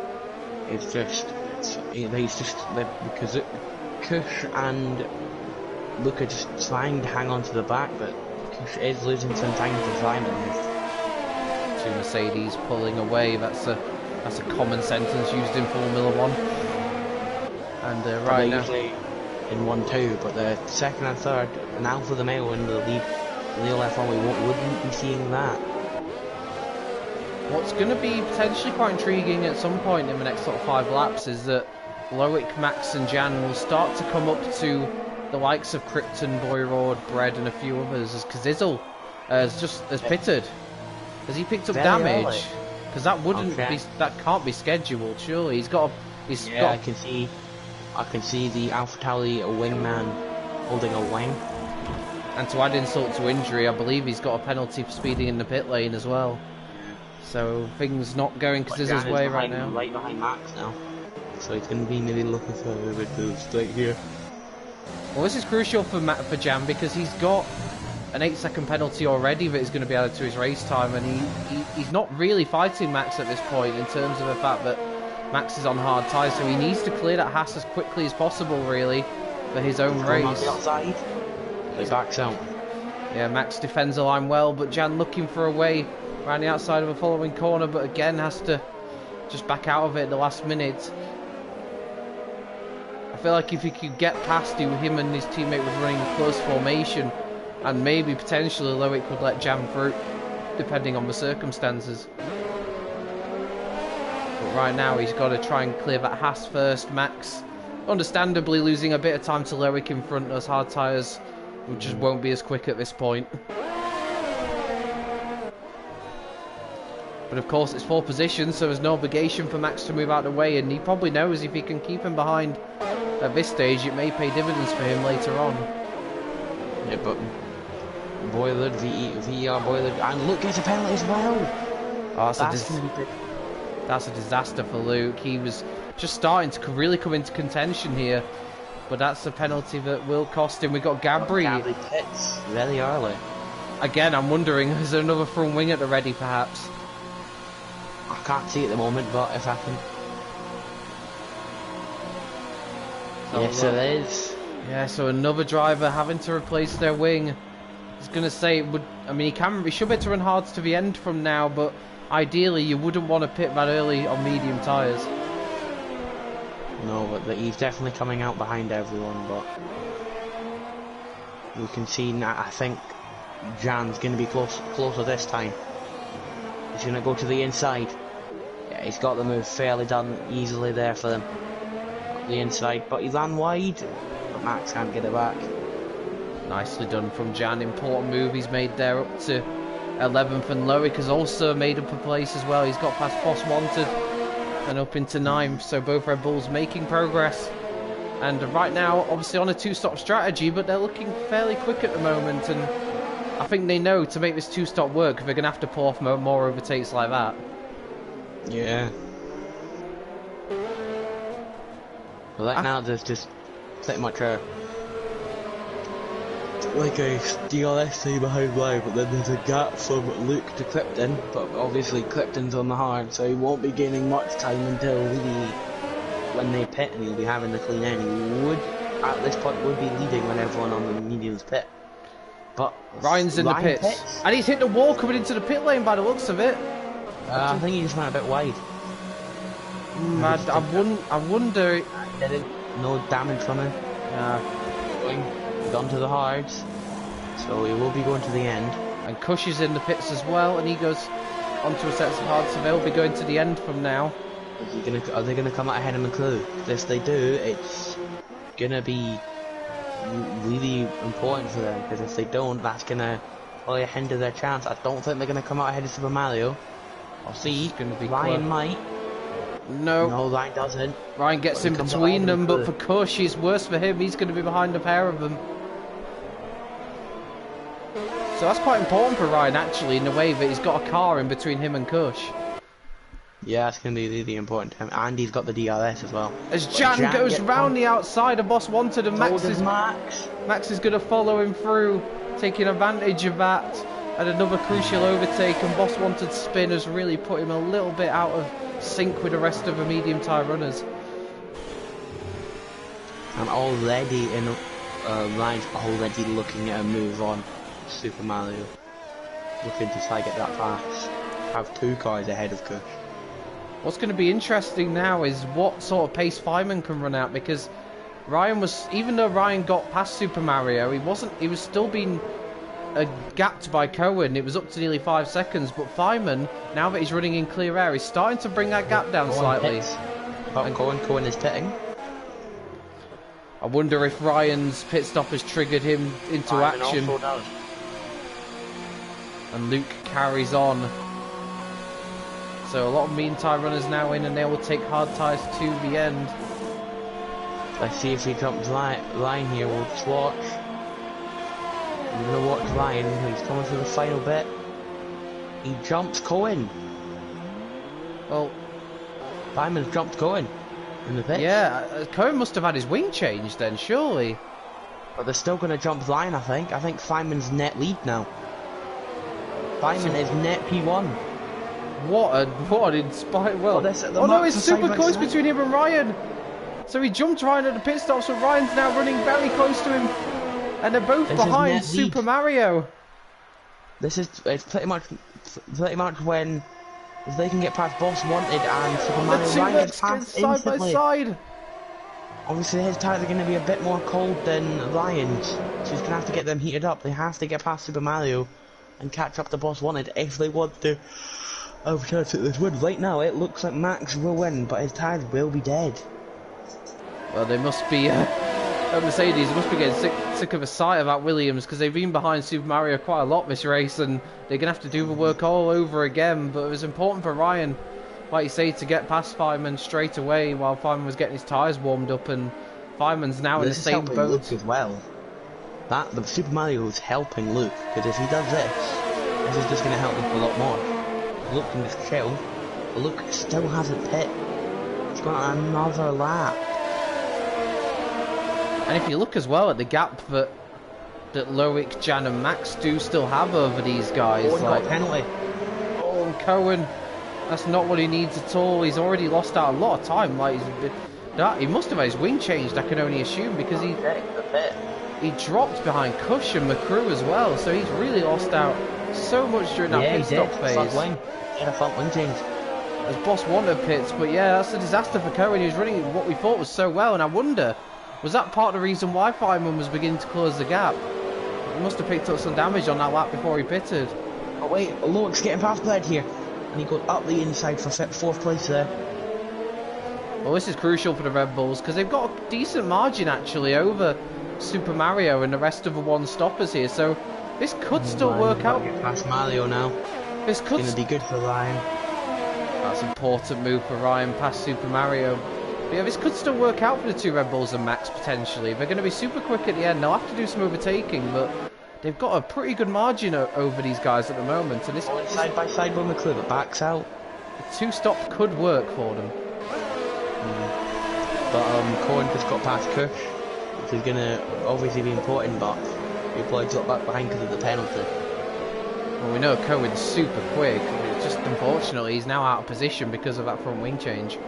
is because Kush and Luke are just trying to hang on to the back, but Kush is losing some time to Simon. Two Mercedes pulling away. That's a common sentence used in Formula One. And right now, usually in 1-2, but the second and third, and Alpha the male in the lead, Leo F1, we wouldn't be seeing that. What's going to be potentially quite intriguing at some point in the next sort of 5 laps is that Loic, Max and Jan will start to come up to the likes of Krypton, Boyrod, Bread and a few others, as Kazizel has pitted. Has he picked up damage? Because that wouldn't be, that can't be scheduled, surely. I can see the AlphaTauri wingman holding a wing. And to add insult to injury, I believe he's got a penalty for speeding in the pit lane as well. So things not going Kazizel's way right now. Right behind Max now. So he's going to be maybe looking for a bit of straight here. Well, this is crucial for Jam, because he's got an 8-second penalty already that is going to be added to his race time, and he's not really fighting Max at this point in terms of the fact that Max is on hard tyres, so he needs to clear that Haas as quickly as possible, really, for his own race. On the outside. He backs out. Yeah, Max defends the line well, but Jan looking for a way around the outside of a following corner, but again has to just back out of it at the last minute. I feel like if he could get past him and his teammate was running a close formation, and maybe potentially Loic could let Jam through, depending on the circumstances. But right now he's got to try and clear that Haas first. Max, understandably, losing a bit of time to Loic in front. Those hard tyres just won't be as quick at this point. But of course it's 4 positions, so there's no obligation for Max to move out of the way, and he probably knows if he can keep him behind at this stage, it may pay dividends for him later on. Yeah, but Boiled, VER Boiled, and Luke gets a penalty as well. Oh, that's a disaster for Luke. He was just starting to really come into contention here, but that's a penalty that will cost him. We've got Gabri. Gabri pits very early. Again, I'm wondering, is there another front wing at the ready, perhaps? I can't see at the moment, but if I can... Yes, it is. Yeah, so another driver having to replace their wing. I was gonna say it would. I mean, he should be able to run hards to the end from now, but ideally you wouldn't want to pit that early on medium tyres. No, but he's definitely coming out behind everyone. But you can see now. I think Jan's gonna be closer this time. He's gonna go to the inside. Yeah, he's got the move fairly done easily there for them. Up the inside, but he ran wide. But Max can't get it back. Nicely done from Jan. Important move he's made there up to 11th, and Loic has also made up a place as well. He's got past Boss Wanted and up into 9th, so both Red Bulls making progress. And right now, obviously on a 2-stop strategy, but they're looking fairly quick at the moment, and I think they know to make this 2-stop work, they're going to have to pull off more overtakes like that. Yeah. Well, right now there's just pretty much a DRS team behind Ryan, but then there's a gap from Luke to Clipton, but obviously Clipton's on the hard, so he won't be gaining much time until really when they pit, and he'll be having the clean end. He would, at this point, would be leading when everyone on the mediums pit. But Ryan's in the pits, and he's hit the wall coming into the pit lane by the looks of it. I think he just went a bit wide. I wonder. No damage from him. Gone to the hards, so he will be going to the end. And Kush is in the pits as well, and he goes onto a set of hards, so they'll be going to the end from now. Are they gonna come out ahead of McClue? If they do, it's gonna be really important for them, because if they don't, that's gonna probably hinder their chance. I don't think they're gonna come out ahead of Super Mario. I'll see. Ryan might. No, Ryan doesn't. Ryan gets in between them, but for Kush, it's worse for him. He's going to be behind a pair of them. So that's quite important for Ryan, actually, in the way that he's got a car in between him and Kush. Yeah, it's going to be really important to him. And he's got the DRS as well. As Jan goes round the outside of Boss Wanted, and Max is going to follow him through, taking advantage of that. And another crucial overtake, and Boss Wanted's spin has really put him a little bit out of sync with the rest of the medium tyre runners. And already Ryan's already looking at a move on Super Mario, looking to try to get that pass. Have 2 cars ahead of Kush. What's going to be interesting now is what sort of pace Feynman can run out, because Ryan was, even though Ryan got past Super Mario, he was still being gapped by Cohen. It was up to nearly 5 seconds, but Feynman, now that he's running in clear air, is starting to bring that gap down slightly. And Cohen is pitting. I wonder if Ryan's pit stop has triggered him into action. And Luke carries on. So a lot of mean tyre runners now in, and they will take hard tyres to the end. Let's see if he comes line here. We'll just watch. I'm gonna watch Ryan. He's coming for the final bit. He jumps Cohen. Well, Feynman's jumped Cohen in the pit. Yeah, Cohen must have had his wing changed then, surely. But they're still gonna jump line, I think. I think Feynman's net lead now. Feynman is net P1. What an inspired. Well, oh no, it's super close between him and Ryan. So he jumped Ryan at the pit stop, so Ryan's now running very close to him. And they're both behind Super Mario. It's pretty much when if they can get past Boss Wanted and Super Mario, Ryan gets past side instantly. by side. Obviously his tyres are going to be a bit more cold than Ryan's, so he's going to have to get them heated up. They have to get past Super Mario and catch up to Boss Wanted if they want to have a chance at this win. Right now it looks like Max will win, but his tyres will be dead. Well, they must be Mercedes must be getting sick of a sight of that Williams, because they've been behind Super Mario quite a lot this race, and they're going to have to do the work all over again. But it was important for Ryan, like you say, to get past Feynman straight away while Feynman was getting his tyres warmed up, and Feynman's now in the same boat. Luke as well. The Super Mario is helping Luke, because if he does this is just going to help Luke a lot more. Luke can just chill, but Luke still hasn't pit. He's got another lap. And if you look as well at the gap that that Loic, Jan and Max do still have over these guys. Oh, he got a penalty. Oh, and Cohen, that's not what he needs at all. He's already lost out a lot of time. Like he must have had his wing changed, I can only assume, because he dropped behind Cush and McCrew as well, so he's really lost out so much during that pit stop phase. Front wing. He had a front wing change. As boss wanted pits, but yeah, that's a disaster for Cohen. He was running what we thought was so well, and I wonder, was that part of the reason why Feynman was beginning to close the gap? He must have picked up some damage on that lap before he pitted. Oh wait, Loic's getting past Bled here, and he goes up the inside for 4th place there. Well, this is crucial for the Red Bulls, because they've got a decent margin actually over Super Mario and the rest of the one-stoppers here, so this could still work out. Get past Mario now. This could be good for Ryan. That's an important move for Ryan past Super Mario. But yeah, this could still work out for the 2 Red Bulls and Max potentially. They're going to be super quick at the end. They'll have to do some overtaking, but they've got a pretty good margin over these guys at the moment. And this side by side with McClure, but backs out. The 2-stop could work for them. But Cohen just got past Kush, which is going to obviously be important, but he probably got back behind because of the penalty. Well, we know Cohen's super quick. Just unfortunately, he's now out of position because of that front wing change.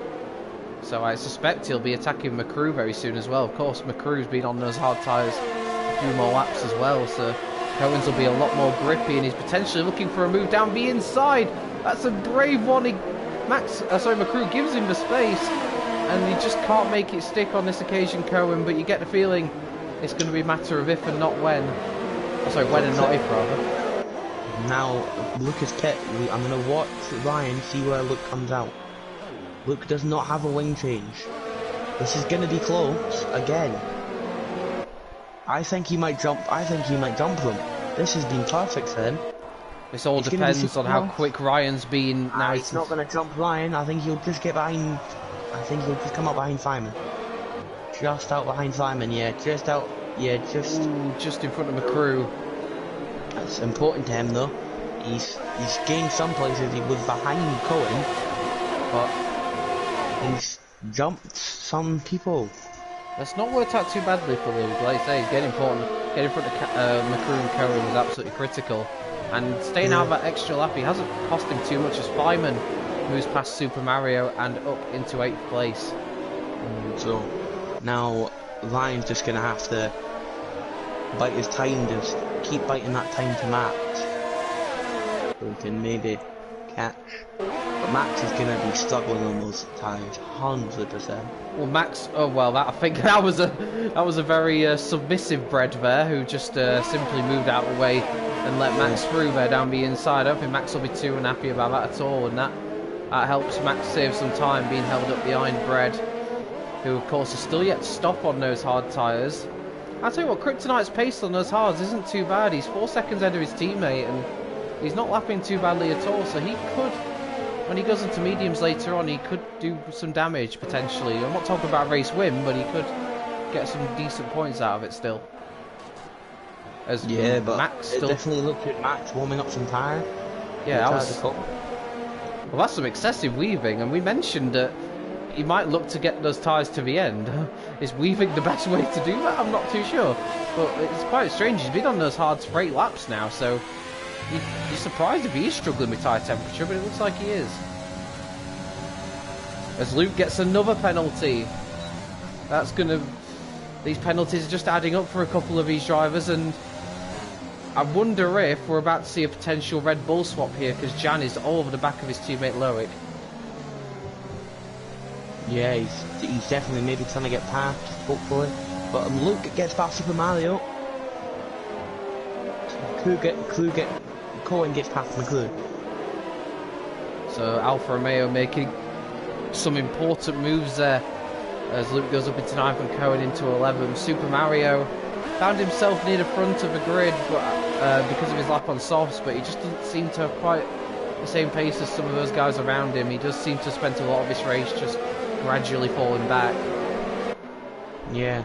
So I suspect he'll be attacking McCrew very soon as well. Of course, McCrew's been on those hard tyres a few more laps as well, so Cohen's will be a lot more grippy, and he's potentially looking for a move down the inside. That's a brave one. McCrew gives him the space, and he just can't make it stick on this occasion, Cohen. But you get the feeling it's going to be a matter of if and not when. Oh, sorry, when and not if, rather. Now, Lucas pit. I'm going to watch Ryan see where Luke comes out. Luke does not have a wing change. This is going to be close again. I think he might jump. Them. This has been perfect for him. This all depends on how quick Ryan's been. Now he's not going to jump Ryan. I think he'll just get behind. I think he'll just come up behind Feynman. Just out behind Feynman. Yeah, just out. Yeah, just. Ooh, just in front of McCrew. That's important to him though. He's gained some places. He was behind Cohen, but he's jumped some people. That's not worked out too badly for Luke. Like I say, he's getting important. Getting in front of McCrew and Cohen was absolutely critical. And staying out of that extra lap, he hasn't cost him too much as Feynman moves past Super Mario and up into 8th place. So now Ryan's just going to have to bite his time, just keep biting that time to Max. So he can maybe catch. But Max is going to be struggling on those tyres, 100%. Well, Max, I think that was a very submissive Bred there, who just simply moved out of the way and let Max through there down the inside. I don't think Max will be too unhappy about that at all, and that helps Max save some time being held up behind Bred, who of course is still yet to stop on those hard tyres. I'll tell you what, Kryptonite's pace on those hards isn't too bad. He's 4 seconds ahead of his teammate, and he's not lapping too badly at all, so he could, when he goes into mediums later on, he could do some damage potentially. I'm not talking about a race win, but he could get some decent points out of it still. As but Max it definitely looked at Max warming up some tyre. Yeah, well, that's some excessive weaving, and we mentioned that he might look to get those tyres to the end. Is weaving the best way to do that? I'm not too sure, but it's quite strange. He's been on those hards for 8 laps now, so you're surprised if he is struggling with tyre temperature, but it looks like he is. As Luke gets another penalty. That's gonna... These penalties are just adding up for a couple of these drivers, and I wonder if we're about to see a potential Red Bull swap here, because Jan is all over the back of his teammate Loic. Yeah, he's definitely maybe trying to get past, hopefully. But Luke gets past Super Mario. Cohen gets past McClure. So Alfa Romeo making some important moves there as Luke goes up into 9th and Cohen into 11th. Super Mario found himself near the front of the grid because of his lap on softs, but he just doesn't seem to have quite the same pace as some of those guys around him. He does seem to have spent a lot of this race just gradually falling back. Yeah,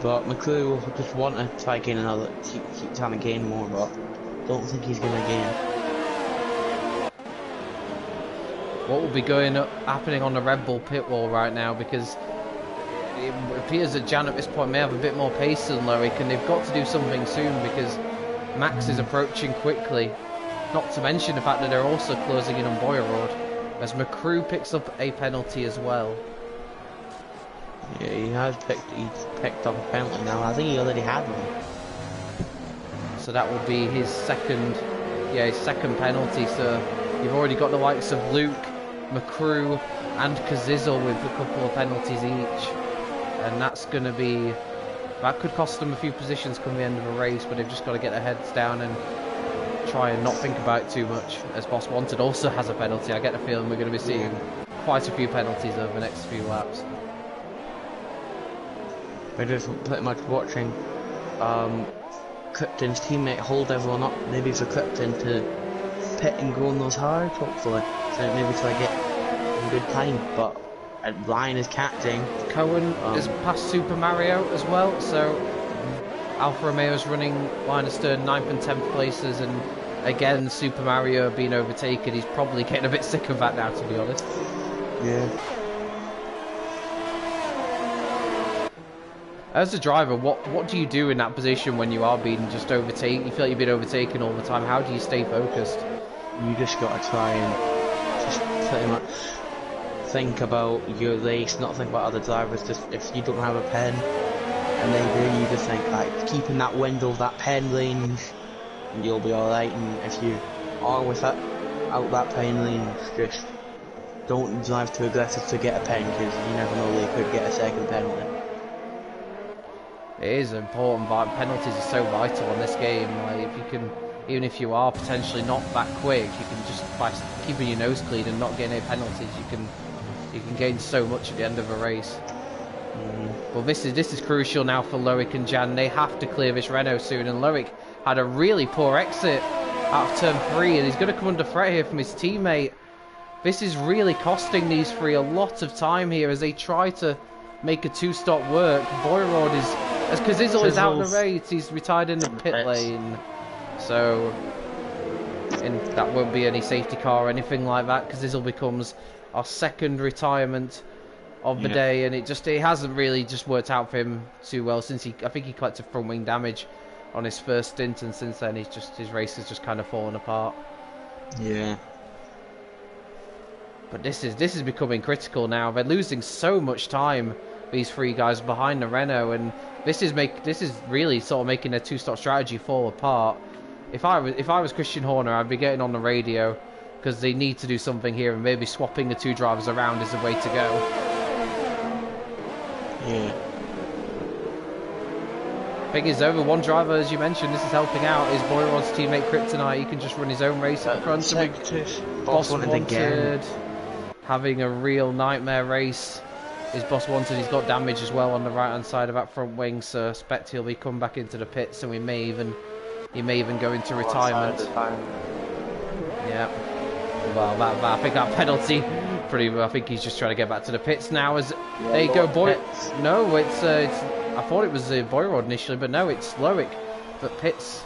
but McClure will just want to try gain another, keep trying to gain more, but don't think he's going to gain. What will be happening on the Red Bull pit wall right now, because it appears that Jan at this point may have a bit more pace than Loic, and they've got to do something soon because Max is approaching quickly. Not to mention the fact that they're also closing in on Boyrod, as McCrew picks up a penalty as well. Yeah, he's picked up a penalty now. I think he already had one. So that will be his second penalty. So you've already got the likes of Luke, McCrew, and Kazizel with a couple of penalties each, and that could cost them a few positions come the end of a race. But they've just got to get their heads down and try and not think about it too much, as Boss Wanted also has a penalty. I get the feeling we're going to be seeing quite a few penalties over the next few laps. We're just pretty much watching Krypton's teammate hold everyone up, maybe for Krypton to pit and go on those hard, hopefully, so maybe try to get a good time. But Ryan is catching. Cohen is past Super Mario as well, so Alfa Romeo's running line astern 9th and 10th places, and again Super Mario being overtaken. He's probably getting a bit sick of that now, to be honest. Yeah. As a driver, what do you do in that position when you are being just overtaken? You feel like you've been overtaken all the time. How do you stay focused? You just got to try and just pretty much think about your race, not think about other drivers. Just if you don't have a pen and they do, you just think like keeping that window of that pen range, and you'll be all right. And if you are with it out that pen range, just don't drive too aggressive to get a pen, because you never know, they could get a second penalty. It is important, but penalties are so vital in this game. Like, if you can, even if you are potentially not that quick, you can just, by keeping your nose clean and not getting any penalties, you can gain so much at the end of a race. Well, this is crucial now for Loic and Jan. They have to clear this Renault soon, and Loic had a really poor exit out of turn 3, and he's going to come under threat here from his teammate. This is really costing these three a lot of time here as they try to make a two-stop work. Boyrod is, as Kazizel is out of the race, he's retired in the pit lane. So, that won't be any safety car or anything like that. Kazizel becomes our second retirement of the day, and it hasn't really just worked out for him too well since I think he collected front wing damage on his first stint, and since then his race has just kind of fallen apart. Yeah. But this is becoming critical now. They're losing so much time, these three guys behind the Renault, and this is really sort of making their two-stop strategy fall apart. If I was Christian Horner, I'd be getting on the radio, because they need to do something here, and maybe swapping the two drivers around is the way to go. Yeah. Thing is, though, the one driver, as you mentioned, this is helping out, is Boyrod's teammate Kryptonite. He can just run his own race at the front. Boss Wanted, having a real nightmare race. His Boss Wanted, he's got damage as well on the right hand side of that front wing, so I expect he'll be coming back into the pits, and he may even go into retirement. Yeah. Well, I think that penalty, I think he's just trying to get back to the pits now. As there you go, No, it's I thought it was Boyrod initially, but no, it's Loic that pits.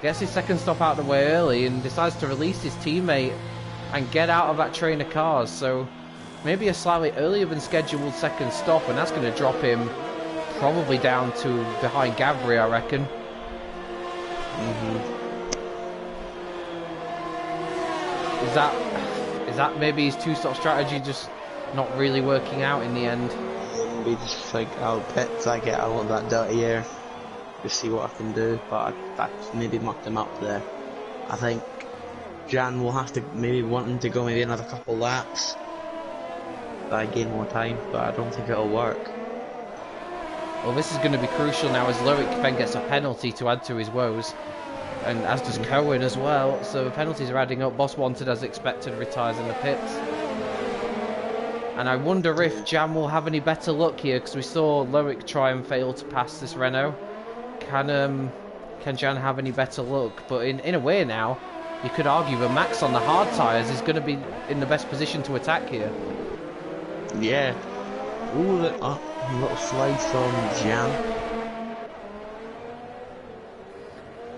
Gets his second stop out of the way early and decides to release his teammate and get out of that train of cars. So maybe a slightly earlier than scheduled second stop, and that's going to drop him probably down to behind Gabri, I reckon. Is that maybe his two-stop strategy just not really working out in the end? Maybe just like I'll pits, I want that dirty air, just see what I can do. But that's maybe mucked him up there. I think Jan will have to maybe want him to go maybe another couple laps. I gain more time, but I don't think it'll work. Well, this is going to be crucial now as Loic then gets a penalty to add to his woes, and as does Cohen as well. So the penalties are adding up. Boss Wanted, as expected, retires in the pits. And I wonder if Jan will have any better luck here, because we saw Loic try and fail to pass this Renault. Can Jan have any better luck? But in a way now, you could argue that Max on the hard tyres is going to be in the best position to attack here. Yeah. Ooh, little slide from Jan.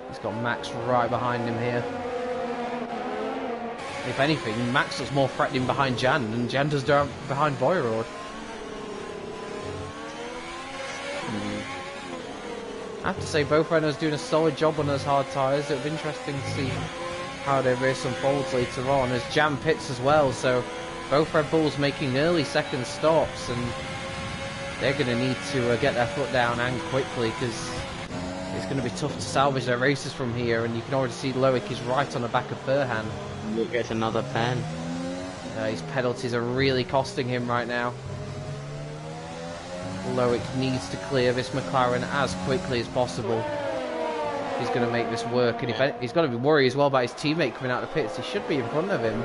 He's got Max right behind him here. If anything, Max looks more threatening behind Jan than Jan does down behind Boyrod. I have to say both Renaults doing a solid job on those hard tyres. It'll be interesting to see how their race unfolds later on as Jam pits as well. So both Red Bulls making early second stops, and they're going to need to get their foot down and quickly, because it's going to be tough to salvage their races from here. And you can already see Loic is right on the back of Furhan. Look, get another pen. His penalties are really costing him right now. Loic needs to clear this McLaren as quickly as possible. He's going to make this work, and he's got to be worried as well about his teammate coming out of the pits. He should be in front of him,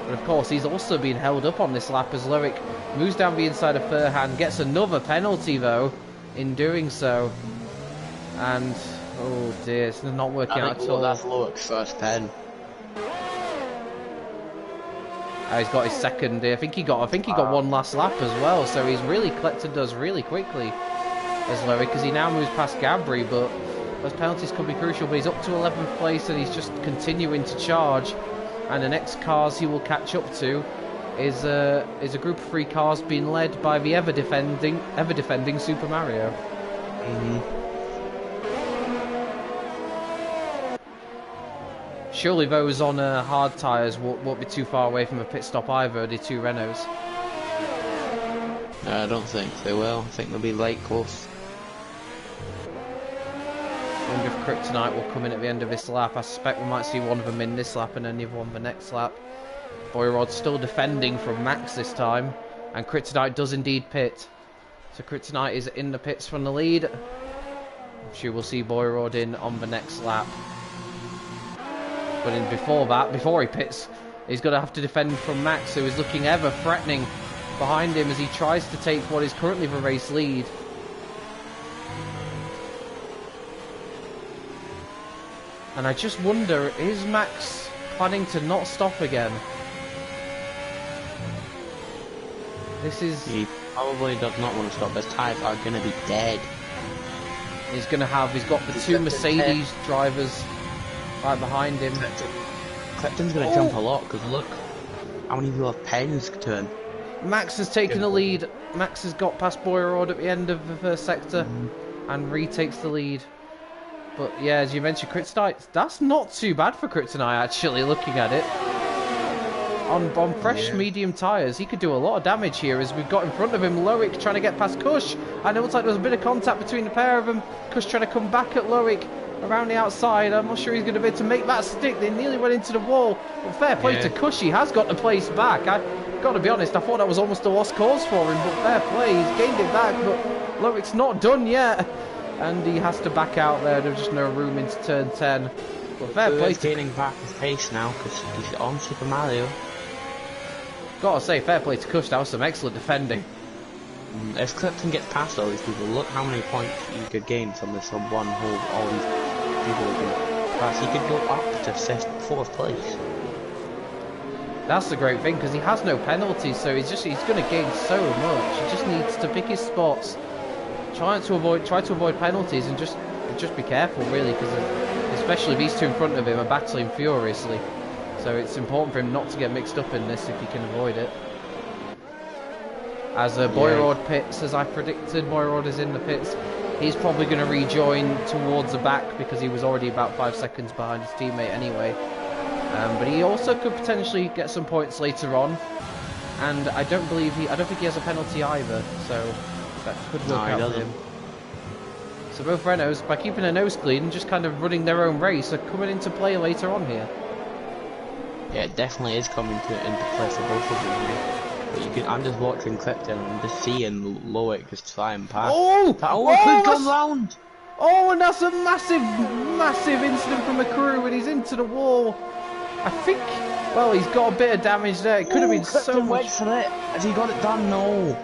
but of course he's also being held up on this lap as Loic moves down the inside of Furhan, gets another penalty though in doing so, and oh dear, it's not working out at all. That's Loic's first pen. He's got his second. I think he got one last lap as well. So he's really collected those really quickly as Loic, because he now moves past Gabri. But those penalties could be crucial. But he's up to 11th place, and he's just continuing to charge. And the next cars he will catch up to is a group of 3 cars being led by the ever defending Super Mario. Surely those on hard tyres won't be too far away from a pit stop either, the 2 Renaults. I don't think they will. I think they'll be late close. I wonder if Kryptonite will come in at the end of this lap. I suspect we might see one of them in this lap and then the other one the next lap. Boyrod's still defending from Max this time, and Kryptonite does indeed pit. So Kryptonite is in the pits from the lead. I'm sure we'll see Boyrod in on the next lap. But before he pits, he's going to have to defend from Max, who is looking ever threatening behind him as he tries to take what is currently the race lead. And I just wonder, is Max planning to not stop again? He probably does not want to stop. His tyres are going to be dead. He's got the 2 Mercedes drivers right behind him. Clifton's going to jump a lot, because look how many people have pens to turn. Max has taken the lead. Max has got past Boyrod at the end of the first sector and retakes the lead. But yeah, as you mentioned, Kryptonite, that's not too bad for Kryptonite actually, looking at it. On fresh medium tyres, he could do a lot of damage here, as we've got in front of him Loic trying to get past Kush, and it looks like there was a bit of contact between the pair of them. Kush trying to come back at Loic around the outside. I'm not sure he's going to be able to make that stick. They nearly went into the wall. But fair play to Kush, he has got the place back. I've got to be honest, I thought that was almost a lost cause for him, but fair play, he's gained it back, but Loic's not done yet. And he has to back out there. There's just no room into turn 10. But fair play. He's gaining back his pace now because he's on Super Mario. Gotta say, fair play to Kush. That was some excellent defending. If Clifton gets past all these people, look how many points you could gain from this one hole. All these people can pass. He could go up to 4th place. That's the great thing, because he has no penalties, so he's going to gain so much. He just needs to pick his spots. Try to avoid penalties, and just be careful really, because especially these 2 in front of him are battling furiously. So it's important for him not to get mixed up in this if he can avoid it. As Boyrod pits, as I predicted, Boyrod is in the pits. He's probably going to rejoin towards the back because he was already about 5 seconds behind his teammate anyway. But he also could potentially get some points later on, and I don't think he has a penalty either. So that could work out for him. So both Renaults, by keeping their nose clean and just kind of running their own race, are coming into play later on here. Yeah, it definitely is coming into play for both of them here. But I'm just watching Clifton and just seeing Loic just try and pass. He's gone round! Oh, and that's a massive incident from a crew, and he's into the wall. I think, well, he's got a bit of damage there. It could have been so much. Wait for it. Has he got it done? No.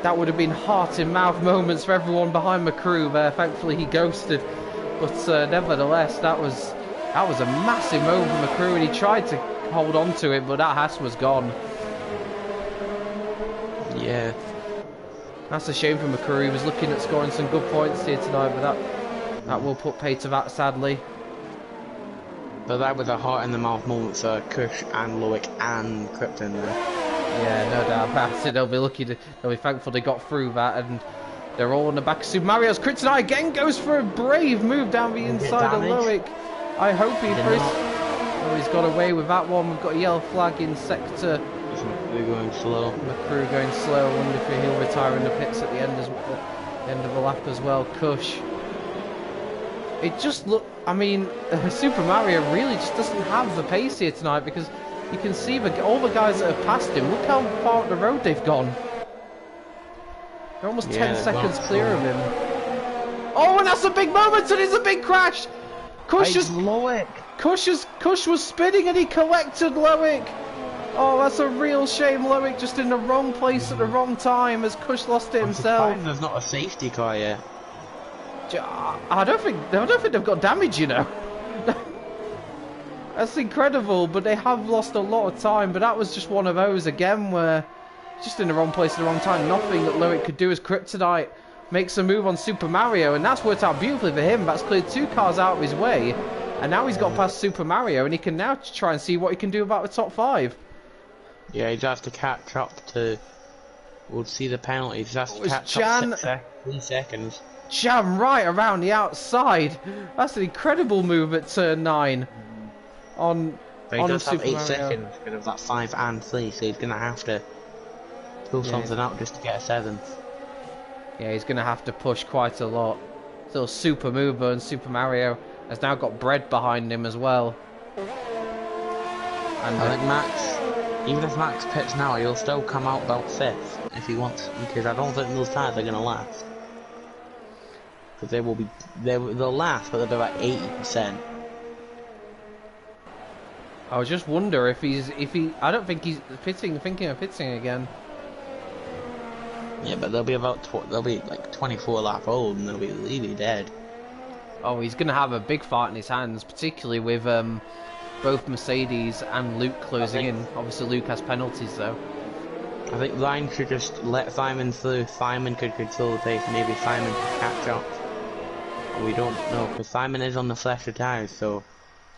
That would have been heart-in-mouth moments for everyone behind McCrew there. Thankfully, he ghosted. But nevertheless, that was a massive moment for McCrew, and he tried to hold on to it, but that Haas was gone. Yeah. That's a shame for McCrew. He was looking at scoring some good points here tonight, but that will put pay to that, sadly. But that was a heart-in-the-mouth moment for Kush and Loic and Krypton there. Yeah, no doubt about it. They'll be thankful they got through that, and They're all on the back of Super Mario's. Kryptonite again goes for a brave move down the inside of Loic. I hope he oh, he's got away with that one. We've got a yellow flag in sector. McCrew going slow. McCrew going slow. I wonder if he'll retire in the pits at the end end of the lap as well. Cush. It just I mean, Super Mario really just doesn't have the pace here tonight, because you can see all the guys that have passed him. Look how far up the road they've gone. They're almost 10 seconds clear of him. Oh, and that's a big moment, and it's a big crash. Cush was spinning and he collected Loic. Oh, that's a real shame. Loic just in the wrong place at the wrong time as Cush lost it himself. There's not a safety car yet. I don't think they've got damage, you know. That's incredible, but they have lost a lot of time. But that was just one of those again where just in the wrong place at the wrong time. Nothing that Loic could do as Kryptonite makes a move on Super Mario, and that's worked out beautifully for him. That's cleared 2 cars out of his way, and now he's got past Super Mario, and he can now try and see what he can do about the top 5. Yeah, he'd have to catch up to. We'll see the penalties. He has to catch up 3 seconds. Jam right around the outside. That's an incredible move at turn 9. But he does have 8 seconds because of that 5 and 3, so he's gonna have to pull something out just to get a 7th. Yeah, he's gonna have to push quite a lot. Still super mover, and Super Mario has now got Bread behind him as well. And I think Max, even if Max pits now, he'll still come out about 5th if he wants, because I don't think those tyres are gonna last. Because they'll last, but they'll be about 80%. I just wonder if I don't think he's thinking of pitting again. Yeah, but they'll be like 24 lap old, and they'll be really dead. Oh, he's gonna have a big fight in his hands, particularly with both Mercedes and Luke closing in. Obviously, Luke has penalties though. I think Ryan should just let Simon through. Simon could control the pace. Maybe Simon could catch up. We don't know, because Simon is on the fresher tyres, so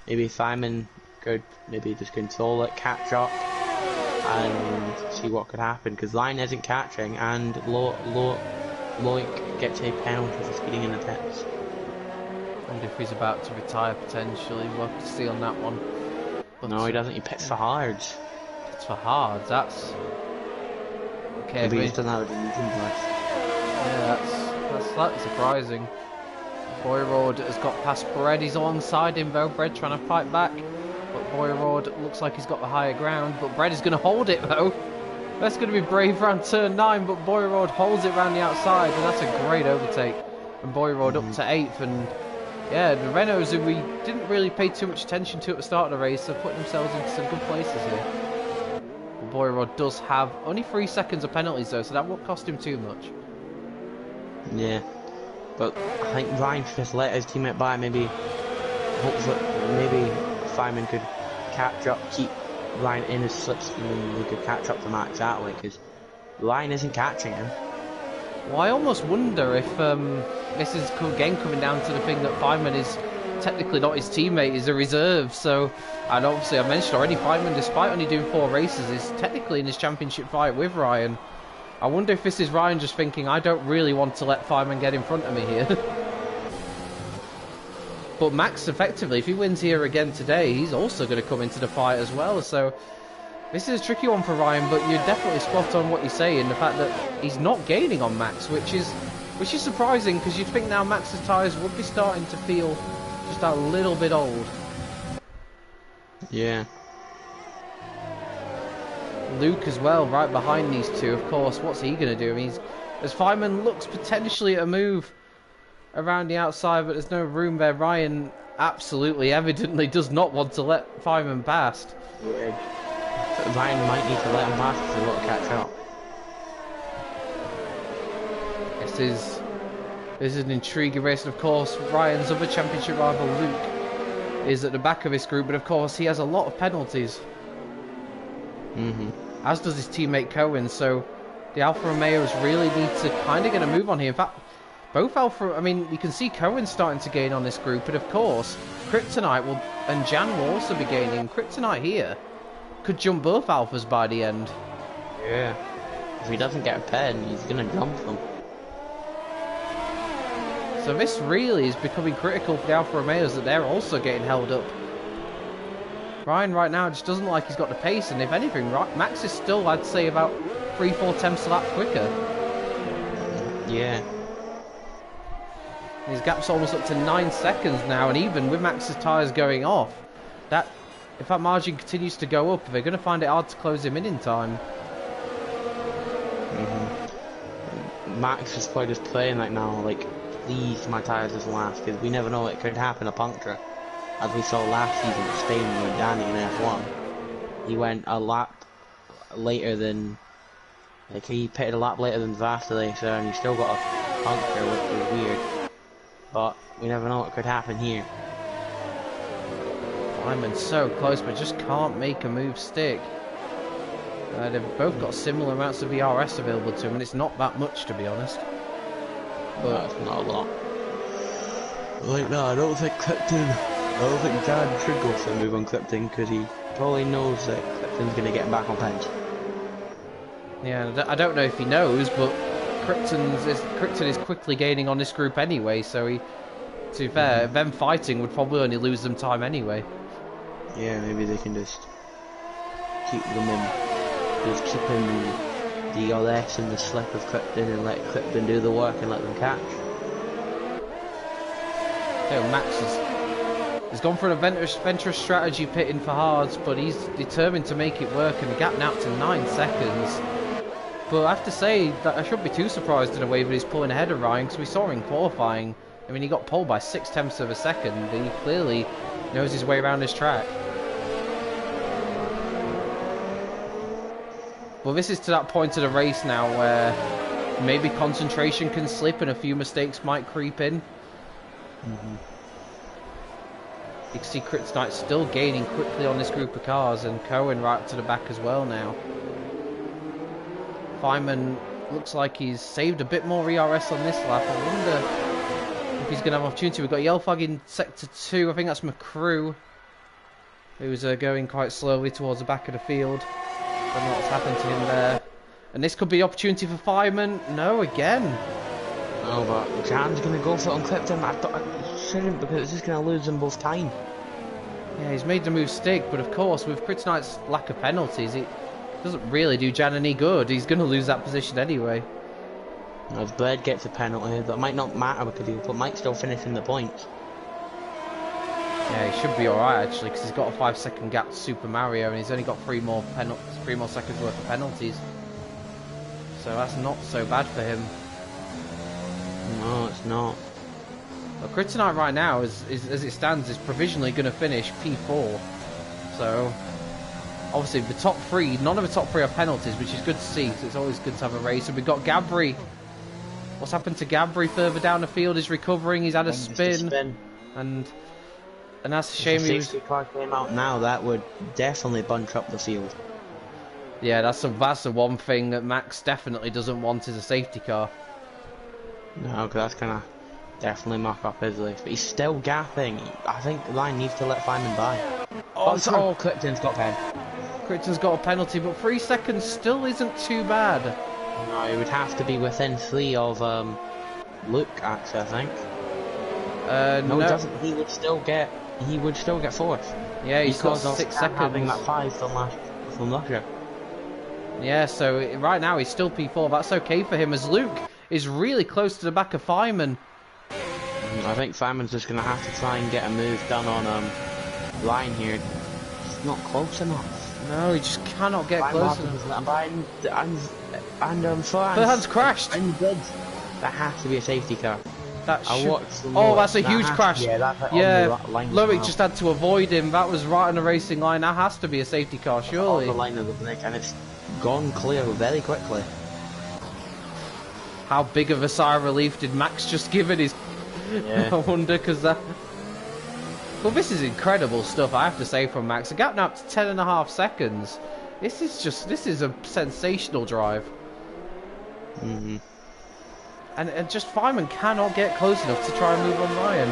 maybe Simon could maybe just control it, catch up, and see what could happen, because Ryan isn't catching, and Loic gets a penalty for speeding in the pits. And if he's about to retire potentially, we'll have to see on that one. But no, he doesn't, he pits for hards. Pits for hards, that's... Okay, maybe he's done that with the medium class. Yeah, that's slightly surprising. Boyrod has got past Bread, he's alongside him though, Bread trying to fight back. But Boyrod looks like he's got the higher ground, but Bread is going to hold it though. That's going to be brave round turn 9, but Boyrod holds it round the outside, and that's a great overtake. And Boyrod up to 8th, and yeah, the Renaults, who we didn't really pay too much attention to at the start of the race, are putting themselves into some good places here. But Boyrod does have only 3 seconds of penalties though, so that won't cost him too much. Yeah, but I think Ryan should just let his teammate by, maybe, hopefully, maybe Simon could catch up, keep Ryan in his slipstream, and he could catch up to Max that way, because Ryan isn't catching him. Well, I almost wonder if this is again coming down to the thing that Feynman is technically not his teammate, he's a reserve. So, and obviously I mentioned already, Feynman, despite only doing 4 races, is technically in his championship fight with Ryan. I wonder if this is Ryan just thinking, I don't really want to let Feynman get in front of me here. But Max, effectively, if he wins here again today, he's also going to come into the fight as well. So this is a tricky one for Ryan, but you're definitely spot on what you say in the fact that he's not gaining on Max, which is surprising, because you'd think now Max's tyres would be starting to feel just a little bit old. Yeah. Luke as well, right behind these two, of course. What's he going to do? I mean, as Feynman looks potentially at a move around the outside, but there's no room there. Ryan absolutely, evidently does not want to let Feynman past. Ryan might need to let him pass because he's got to catch up. This is an intriguing race, and of course Ryan's other championship rival Luke is at the back of this group, but of course he has a lot of penalties. As does his teammate Cohen, so the Alfa Romeos really need to kind of get a move on here. In fact, both Alfa, I mean, you can see Cohen starting to gain on this group, but of course Kryptonite will, and Jan will also be gaining. Kryptonite here could jump both Alphas by the end. Yeah. If he doesn't get a pen, he's going to jump them. So this really is becoming critical for the Alfa Romeos that they're also getting held up. Ryan right now just doesn't look like he's got the pace, and if anything, Max is still, I'd say, about 3-4 tenths a lap quicker. Yeah. His gap's almost up to 9 seconds now, and even with Max's tyres going off, if that margin continues to go up, they're going to find it hard to close him in time. Max is probably just playing right now, like, please my tyres doesn't last, because we never know, it could happen, a puncture. As we saw last season at Spain with Danny in F1. He went a lap later than, like, he pitted a lap later than Vasily, so, and he still got a puncture, which was weird. But we never know what could happen here. Lyman's so close, but just can't make a move stick. They've both got similar amounts of ERS available to them, and it's not that much, to be honest. But no, it's not a lot. Like, no, I don't think Dan should go for a move on Clipton, because he probably knows that Clipton's going to get him back on bench. Yeah, I don't know if he knows, but Crichton is quickly gaining on this group anyway, so to be fair, them fighting would probably only lose them time anyway. Yeah, maybe they can just keep them in, just keep in the LS and the slip of Crichton and let Crichton do the work and let them catch. So Max has gone for an adventurous strategy pitting for hards, but he's determined to make it work, and the gap now to 9 seconds. But I have to say that I shouldn't be too surprised in a way that he's pulling ahead of Ryan, because we saw in qualifying, I mean, he got pole by 6 tenths of a second, and he clearly knows his way around this track. Well, this is to that point of the race now where maybe concentration can slip and a few mistakes might creep in. You can see Kryptonite still gaining quickly on this group of cars, and Cohen right to the back as well now. Feynman looks like he's saved a bit more ERS on this lap. I wonder if he's going to have an opportunity. We've got yellow flag in sector 2. I think that's McCrew, who's going quite slowly towards the back of the field. Don't know what's happened to him there. And this could be opportunity for Feynman. No, again. No, but Jan's going to go for it on Clipton. I thought I shouldn't, because it's just going to lose them both time. Yeah, he's made the move stick, but of course, with Kryptonite's lack of penalties, it doesn't really do Jan any good. He's going to lose that position anyway. Now, if Bird gets a penalty, that might not matter because he might still finish in the points. Yeah, he should be alright actually, because he's got a 5-second gap to Super Mario, and he's only got 3 more seconds worth of penalties. So that's not so bad for him. No, it's not. But Kryptonite right now, as it stands, is provisionally going to finish P4. So obviously the top 3, none of the top 3 are penalties, which is good to see. So it's always good to have a race. And we've got Gabri. What's happened to Gabri further down the field? He's recovering. He's had a spin. And that's a shame. If the safety car came out now, that would definitely bunch up the field. Yeah, that's the one thing that Max definitely doesn't want, is a safety car. No, because that's gonna definitely mark up his race. But he's still gapping. I think the line needs to let Feynman by. Oh, Clipton's got pen. Clipton's got a penalty, but 3 seconds still isn't too bad. No, he would have to be within 3 of Luke, actually, I think. No, he doesn't. He would still get 4th. Yeah, he's got 6 seconds. Having that 5 from Russia. Yeah, so right now he's still P4. That's okay for him, as Luke is really close to the back of Feynman. I think Feynman's just going to have to try and get a move done on line here. It's not close enough. No, he just cannot get close enough. And Furhan's crashed. That has to be a safety car. Oh, that's a huge crash. Yeah, Loic just had to avoid him. That was right on the racing line. That has to be a safety car, surely. On the line of the brake, and it's gone clear very quickly. How big of a sigh of relief did Max just give it? I wonder, because that... Well, this is incredible stuff, I have to say, from Max. A gap now up to 10.5 seconds. This is a sensational drive. And just Feynman cannot get close enough to try and move on Ryan.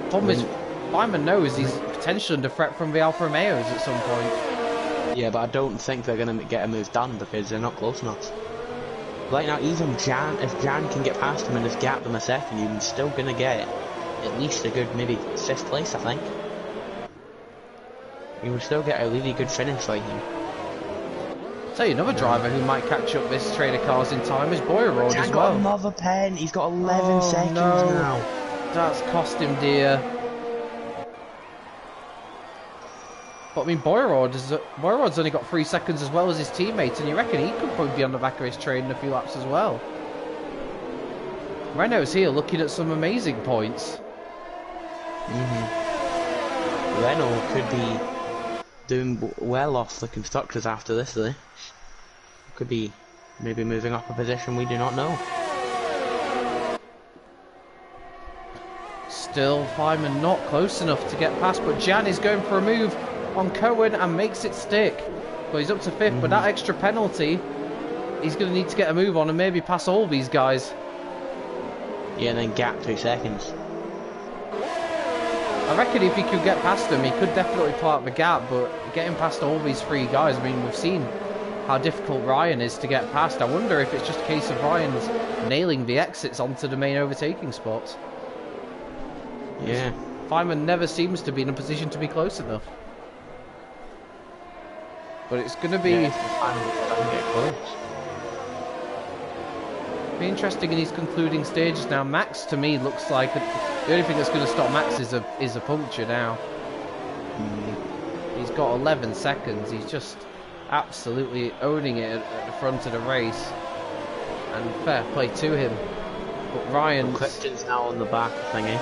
Problem is, Feynman knows he's potentially under threat from the Alfa Romeos at some point. Yeah, but I don't think they're going to get a move done because they're not close enough. Right now, even Jan, if Jan can get past him and just gap them a second, you're still gonna get at least a good maybe 5th place, I think. You will still get a really good finish by him. Tell you another driver who might catch up this train of cars in time is Boyrod Jan as got well. another pen. He's got 11 seconds no. now. That's cost him dear. But I mean, Boyrod's only got 3 seconds as well as his teammates, and you reckon he could probably be on the back of his train in a few laps as well. Renault's here looking at some amazing points. Renault could be doing well off the constructors after this, though. Could be maybe moving up a position we do not know. Still, Feynman not close enough to get past, but Jan is going for a move on Cohen and makes it stick. But he's up to 5th, but that extra penalty, he's going to need to get a move on and maybe pass all these guys. Yeah, and then gap 2 seconds. I reckon if he could get past them, he could definitely pull out the gap, but getting past all these 3 guys, I mean, we've seen how difficult Ryan is to get past. I wonder if it's just a case of Ryan's nailing the exits onto the main overtaking spots. Yeah. Feynman never seems to be in a position to be close enough. But it's going to be... be interesting in these concluding stages now. Max, to me, looks like the only thing that's going to stop Max is a puncture now. He's got 11 seconds. He's just absolutely owning it at the front of the race. And fair play to him. But Ryan... Clifton's now on the back thingy.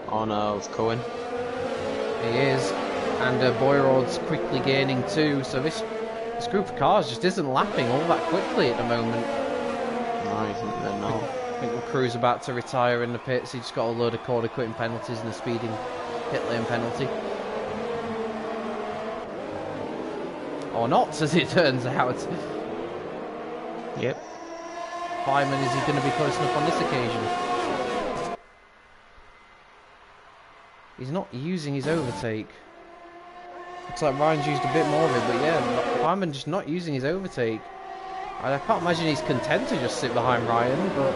On of Cohen. He is. And Boyrod's quickly gaining too. So this group of cars just isn't lapping all that quickly at the moment. No, I think they're not. I think Crew's about to retire in the pits. He just got a load of corner quitting penalties and a speeding pit lane penalty. Or not, as it turns out. Yep. Feynman, is he going to be close enough on this occasion? He's not using his overtake. Looks like Ryan's used a bit more of it, but yeah, Feynman just not using his overtake. I can't imagine he's content to just sit behind Ryan, but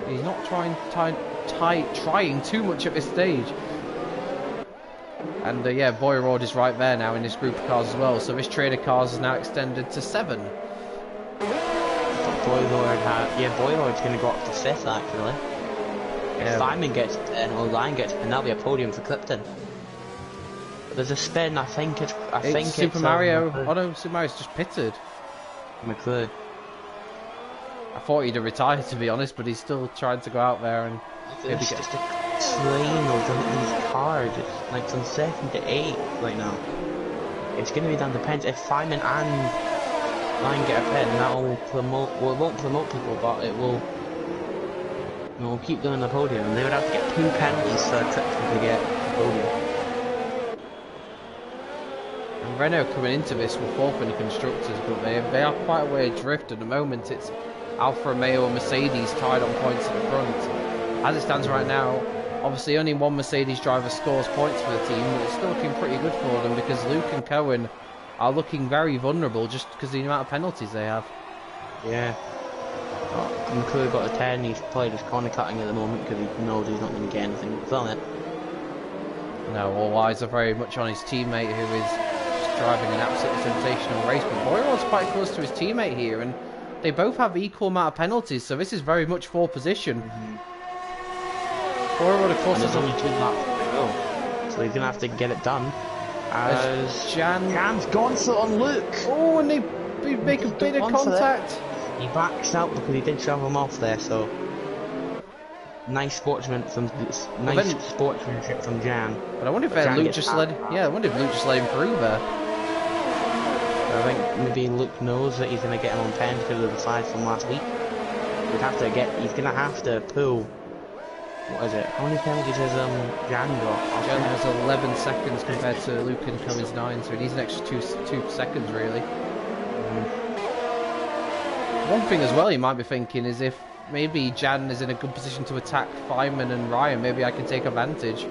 he's not trying too much at this stage. And yeah, Boyrod is right there now in this group of cars as well, so this train of cars is now extended to 7. Boyrod's going to go up to 5th actually. If Feynman gets 10 or Ryan gets 10, that'll be a podium for Clifton. But there's a spin, I think it's Super Mario. Oh no, Super Mario's just pitted. McClure. I thought he'd have retired, to be honest, but he's still trying to go out there and maybe It's get... just a train of these cars. It's like from 2nd to 8th right now. It's going to be down to pens. If Feynman and Ryan get a pen, that will promote. Well, it won't promote people, but it will. We'll keep doing the podium, and they would have to get 2 penalties for Clifton to get the podium. And Renault coming into this will 4th in the constructors, but they are quite a way adrift at the moment. It's Alfa Romeo and Mercedes tied on points at the front. As it stands right now, obviously only one Mercedes driver scores points for the team, but it's still looking pretty good for them because Luke and Cohen are looking very vulnerable just because of the amount of penalties they have. Yeah. McClure got a 10, he's played his corner cutting at the moment because he knows he's not going to get anything from it. No, all eyes are very much on his teammate who is just driving an absolutely sensational race. But Boyrod's quite close to his teammate here, and they both have equal amount of penalties, so this is very much for position. Boyrod, of course, is only 2 laps to go, so he's going to have to get it done. As Jan's gone for on Luke. Oh, and they make a bit of contact. He backs out because he did shove him off there, so nice sportsmanship from Jan. But I wonder if Luke just let him through there. I think maybe Luke knows that he's going to get him on 10 because of the size from last week. He's going to have to pull. What is it? How many penalties has Jan got? Jan has 11 seconds compared to Luke and Cohen's 9, so he needs an extra 2 seconds really. One thing as well you might be thinking is if maybe Jan is in a good position to attack Feynman and Ryan, maybe I can take advantage.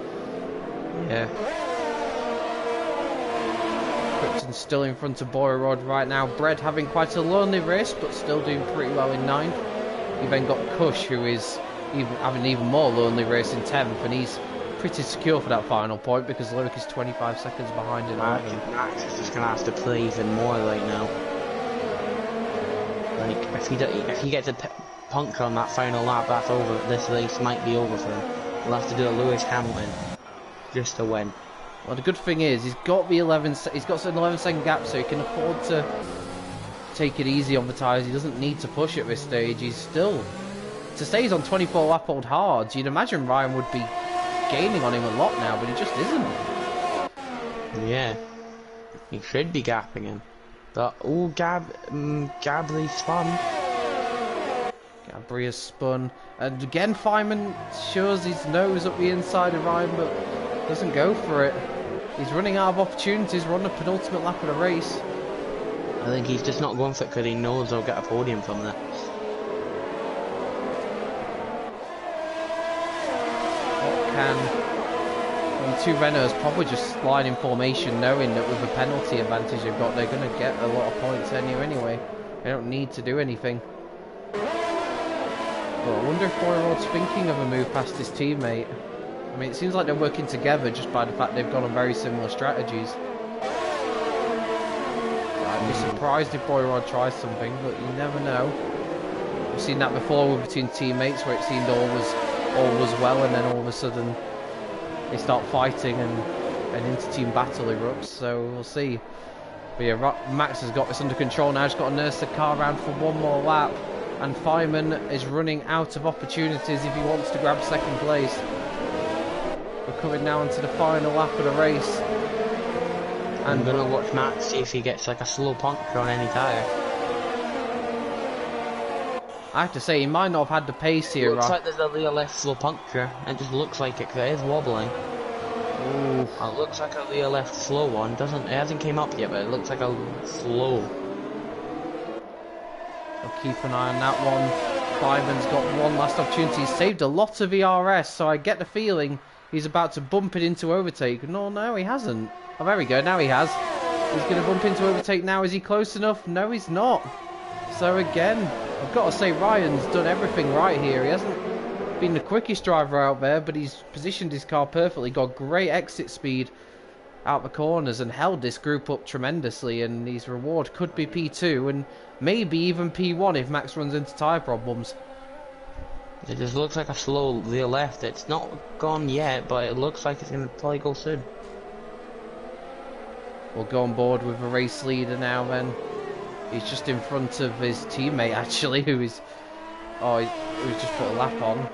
Yeah. Krypton Still in front of Boyrod right now. Bread having quite a lonely race, but still doing pretty well in 9th. You then got Kush, who is having an even more lonely race in 10th, and he's pretty secure for that final point because Luke is 25 seconds behind in 11th. Max is just going to have to play even more right now. Like, if he gets a puncture on that final lap, that's over. This race might be over for him. He'll have to do a Lewis Hamilton just to win. Well, the good thing is he's got the 11-second gap, so he can afford to take it easy on the tyres. He doesn't need to push at this stage. He's still, to say he's on 24 lap old hards, you'd imagine Ryan would be gaining on him a lot now, but he just isn't. Yeah, he should be gapping him. But Gabri spun. Gabri has spun, and again Feynman shows his nose up the inside of Ryan, but doesn't go for it. He's running out of opportunities. We're on the penultimate lap of the race. I think he's just not going for it because he knows he'll get a podium from there. The two Renaults probably just slide in formation, knowing that with the penalty advantage they've got, they're going to get a lot of points anyway. They don't need to do anything. But I wonder if Boyrod's thinking of a move past his teammate. I mean, it seems like they're working together just by the fact they've gone on very similar strategies. I'd be surprised if Boyrod tries something, but you never know. We've seen that before between teammates, where it seemed all was well, and then all of a sudden they start fighting and an inter-team battle erupts. So we'll see. But yeah, Max has got this under control now. He's got to nurse the car around for one more lap, and Feynman is running out of opportunities if he wants to grab second place. We're coming now into the final lap of the race. And I'm gonna watch Max see if he gets like a slow puncture on any tyre. I have to say, he might not have had the pace here. Looks like there's a real left slow puncture. It just looks like it, 'cause it is wobbling. Ooh. It looks like a real left slow one. It hasn't came up yet, but it looks like a slow. I'll keep an eye on that one. Feynman's got one last opportunity. He's saved a lot of ERS, so I get the feeling he's about to bump it into overtake. No, he hasn't. Oh, there we go. Now he has. He's going to bump into overtake now. Is he close enough? No, he's not. So again, I've got to say Ryan's done everything right here. He hasn't been the quickest driver out there, but he's positioned his car perfectly. Got great exit speed out the corners and held this group up tremendously. And his reward could be P2 and maybe even P1 if Max runs into tyre problems. It just looks like a slow rear left. It's not gone yet, but it looks like it's going to probably go soon. We'll go on board with the race leader now then. He's just in front of his teammate actually, who's just put a lap on.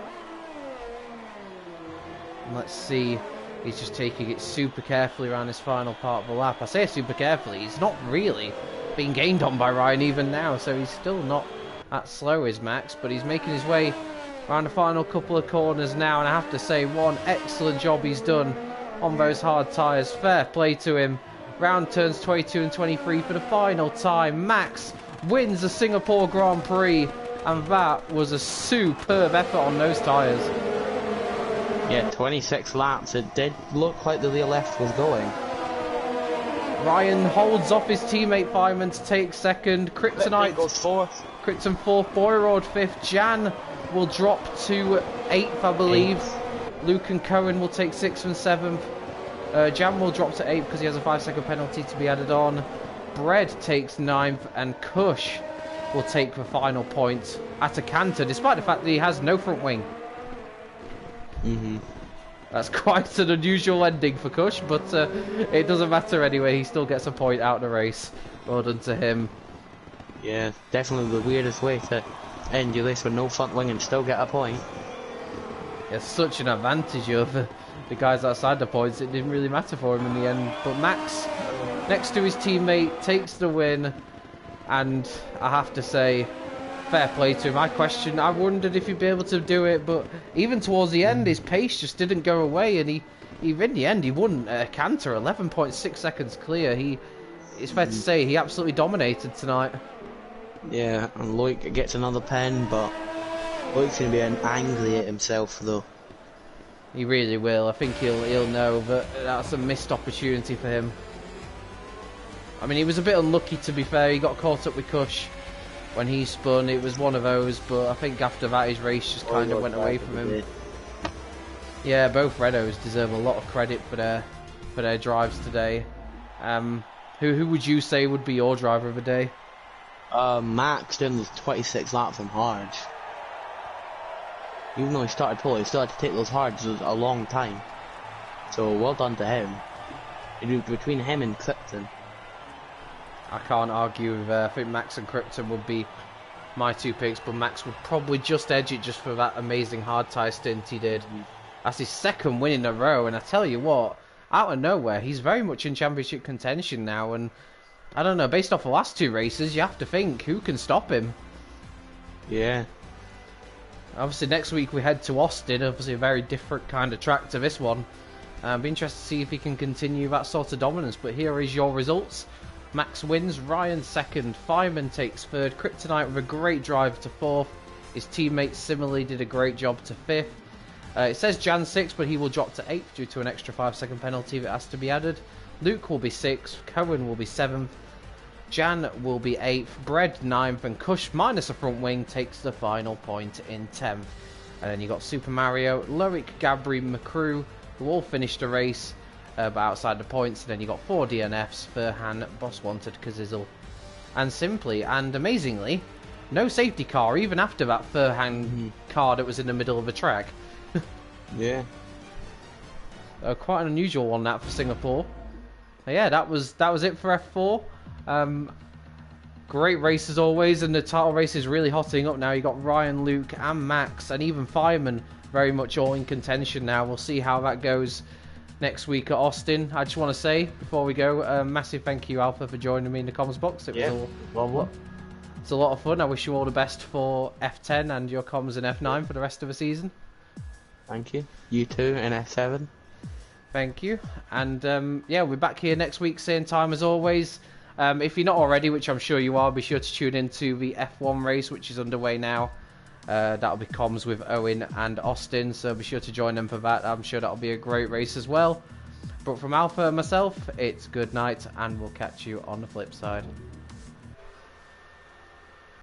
And let's see, he's just taking it super carefully around his final part of the lap. I say super carefully, he's not really being gained on by Ryan even now, so he's still not that slow as Max, but he's making his way around the final couple of corners now, and I have to say, one excellent job he's done on those hard tyres. Fair play to him. Round turns 22 and 23 for the final time. Max wins the Singapore Grand Prix, and that was a superb effort on those tyres. Yeah, 26 laps. It did look like the rear left was going. Ryan holds off his teammate Feynman to take second. Kryptonite goes fourth. Krypton fourth. Boyrod fifth. Jan will drop to 8th, I believe. Luke and Cohen will take 6th and 7th. Jan will drop to 8th because he has a 5-second penalty to be added on. Bread takes 9th, and Kush will take the final point at a canter, despite the fact that he has no front wing. That's quite an unusual ending for Kush, but it doesn't matter anyway. He still gets a point out of the race. Well done to him. Yeah, definitely the weirdest way to end your race with no front wing and still get a point. It's such an advantage over the guys outside the points. It didn't really matter for him in the end. But Max, next to his teammate, takes the win, and I have to say, fair play to him. I wondered if he'd be able to do it, but even towards the end, his pace just didn't go away, and he in the end, he won a canter, 11.6 seconds clear. It's fair to say he absolutely dominated tonight. Yeah, and Loic gets another pen, but Loic's going to be angry at himself though. He really will. I think he'll know that that's a missed opportunity for him. I mean, he was a bit unlucky, to be fair. He got caught up with Cush when he spun. It was one of those, but I think after that his race just kind of went away from him. Yeah, both Renaults deserve a lot of credit for their drives today. Who would you say would be your driver of the day? Max doing those 26 laps on hards. Even though he started pole, he still had to take those hards a long time. So well done to him. Between him and Krypton. I can't argue with. I think Max and Krypton would be my two picks, but Max would probably just edge it just for that amazing hard tyre stint he did. That's his second win in a row, and I tell you what, out of nowhere, he's very much in championship contention now, and I don't know, based off the last two races, you have to think, who can stop him? Yeah. Obviously, next week we head to Austin, obviously a very different kind of track to this one. Be interested to see if he can continue that sort of dominance, but here is your results. Max wins, Ryan second, Fireman takes third, Kryptonite with a great drive to fourth. His teammates similarly did a great job to fifth. It says Jan 6th, but he will drop to 8th due to an extra 5-second penalty that has to be added. Luke will be 6th, Cohen will be 7th, Jan will be 8th, Bread 9th, and Kush minus a front wing takes the final point in 10th. And then you got Super Mario, Loic, Gabri, McCrew, who all finished the race but outside the points. And then you got 4 DNFs, Furhan, Boss Wanted, Kazizel, and Simply. And amazingly, no safety car, even after that Furhan car that was in the middle of the track. Yeah. Quite an unusual one that for Singapore. Yeah, that was it for F4. Great race as always, and the title race is really hotting up now. You got Ryan, Luke, and Max, and even Fireman very much all in contention now. We'll see how that goes next week at Austin. I just want to say before we go, massive thank you, Alpha, for joining me in the comms box. It was it's a lot of fun. I wish you all the best for F10 and your comms in F9 for the rest of the season. Thank you. You too in F7. Thank you. And yeah, we're back here next week, same time as always. If you're not already, which I'm sure you are, be sure to tune into the F1 race, which is underway now. That'll be comms with Owen and Austin, so be sure to join them for that. I'm sure that'll be a great race as well. But from Alpha and myself, it's good night, and we'll catch you on the flip side.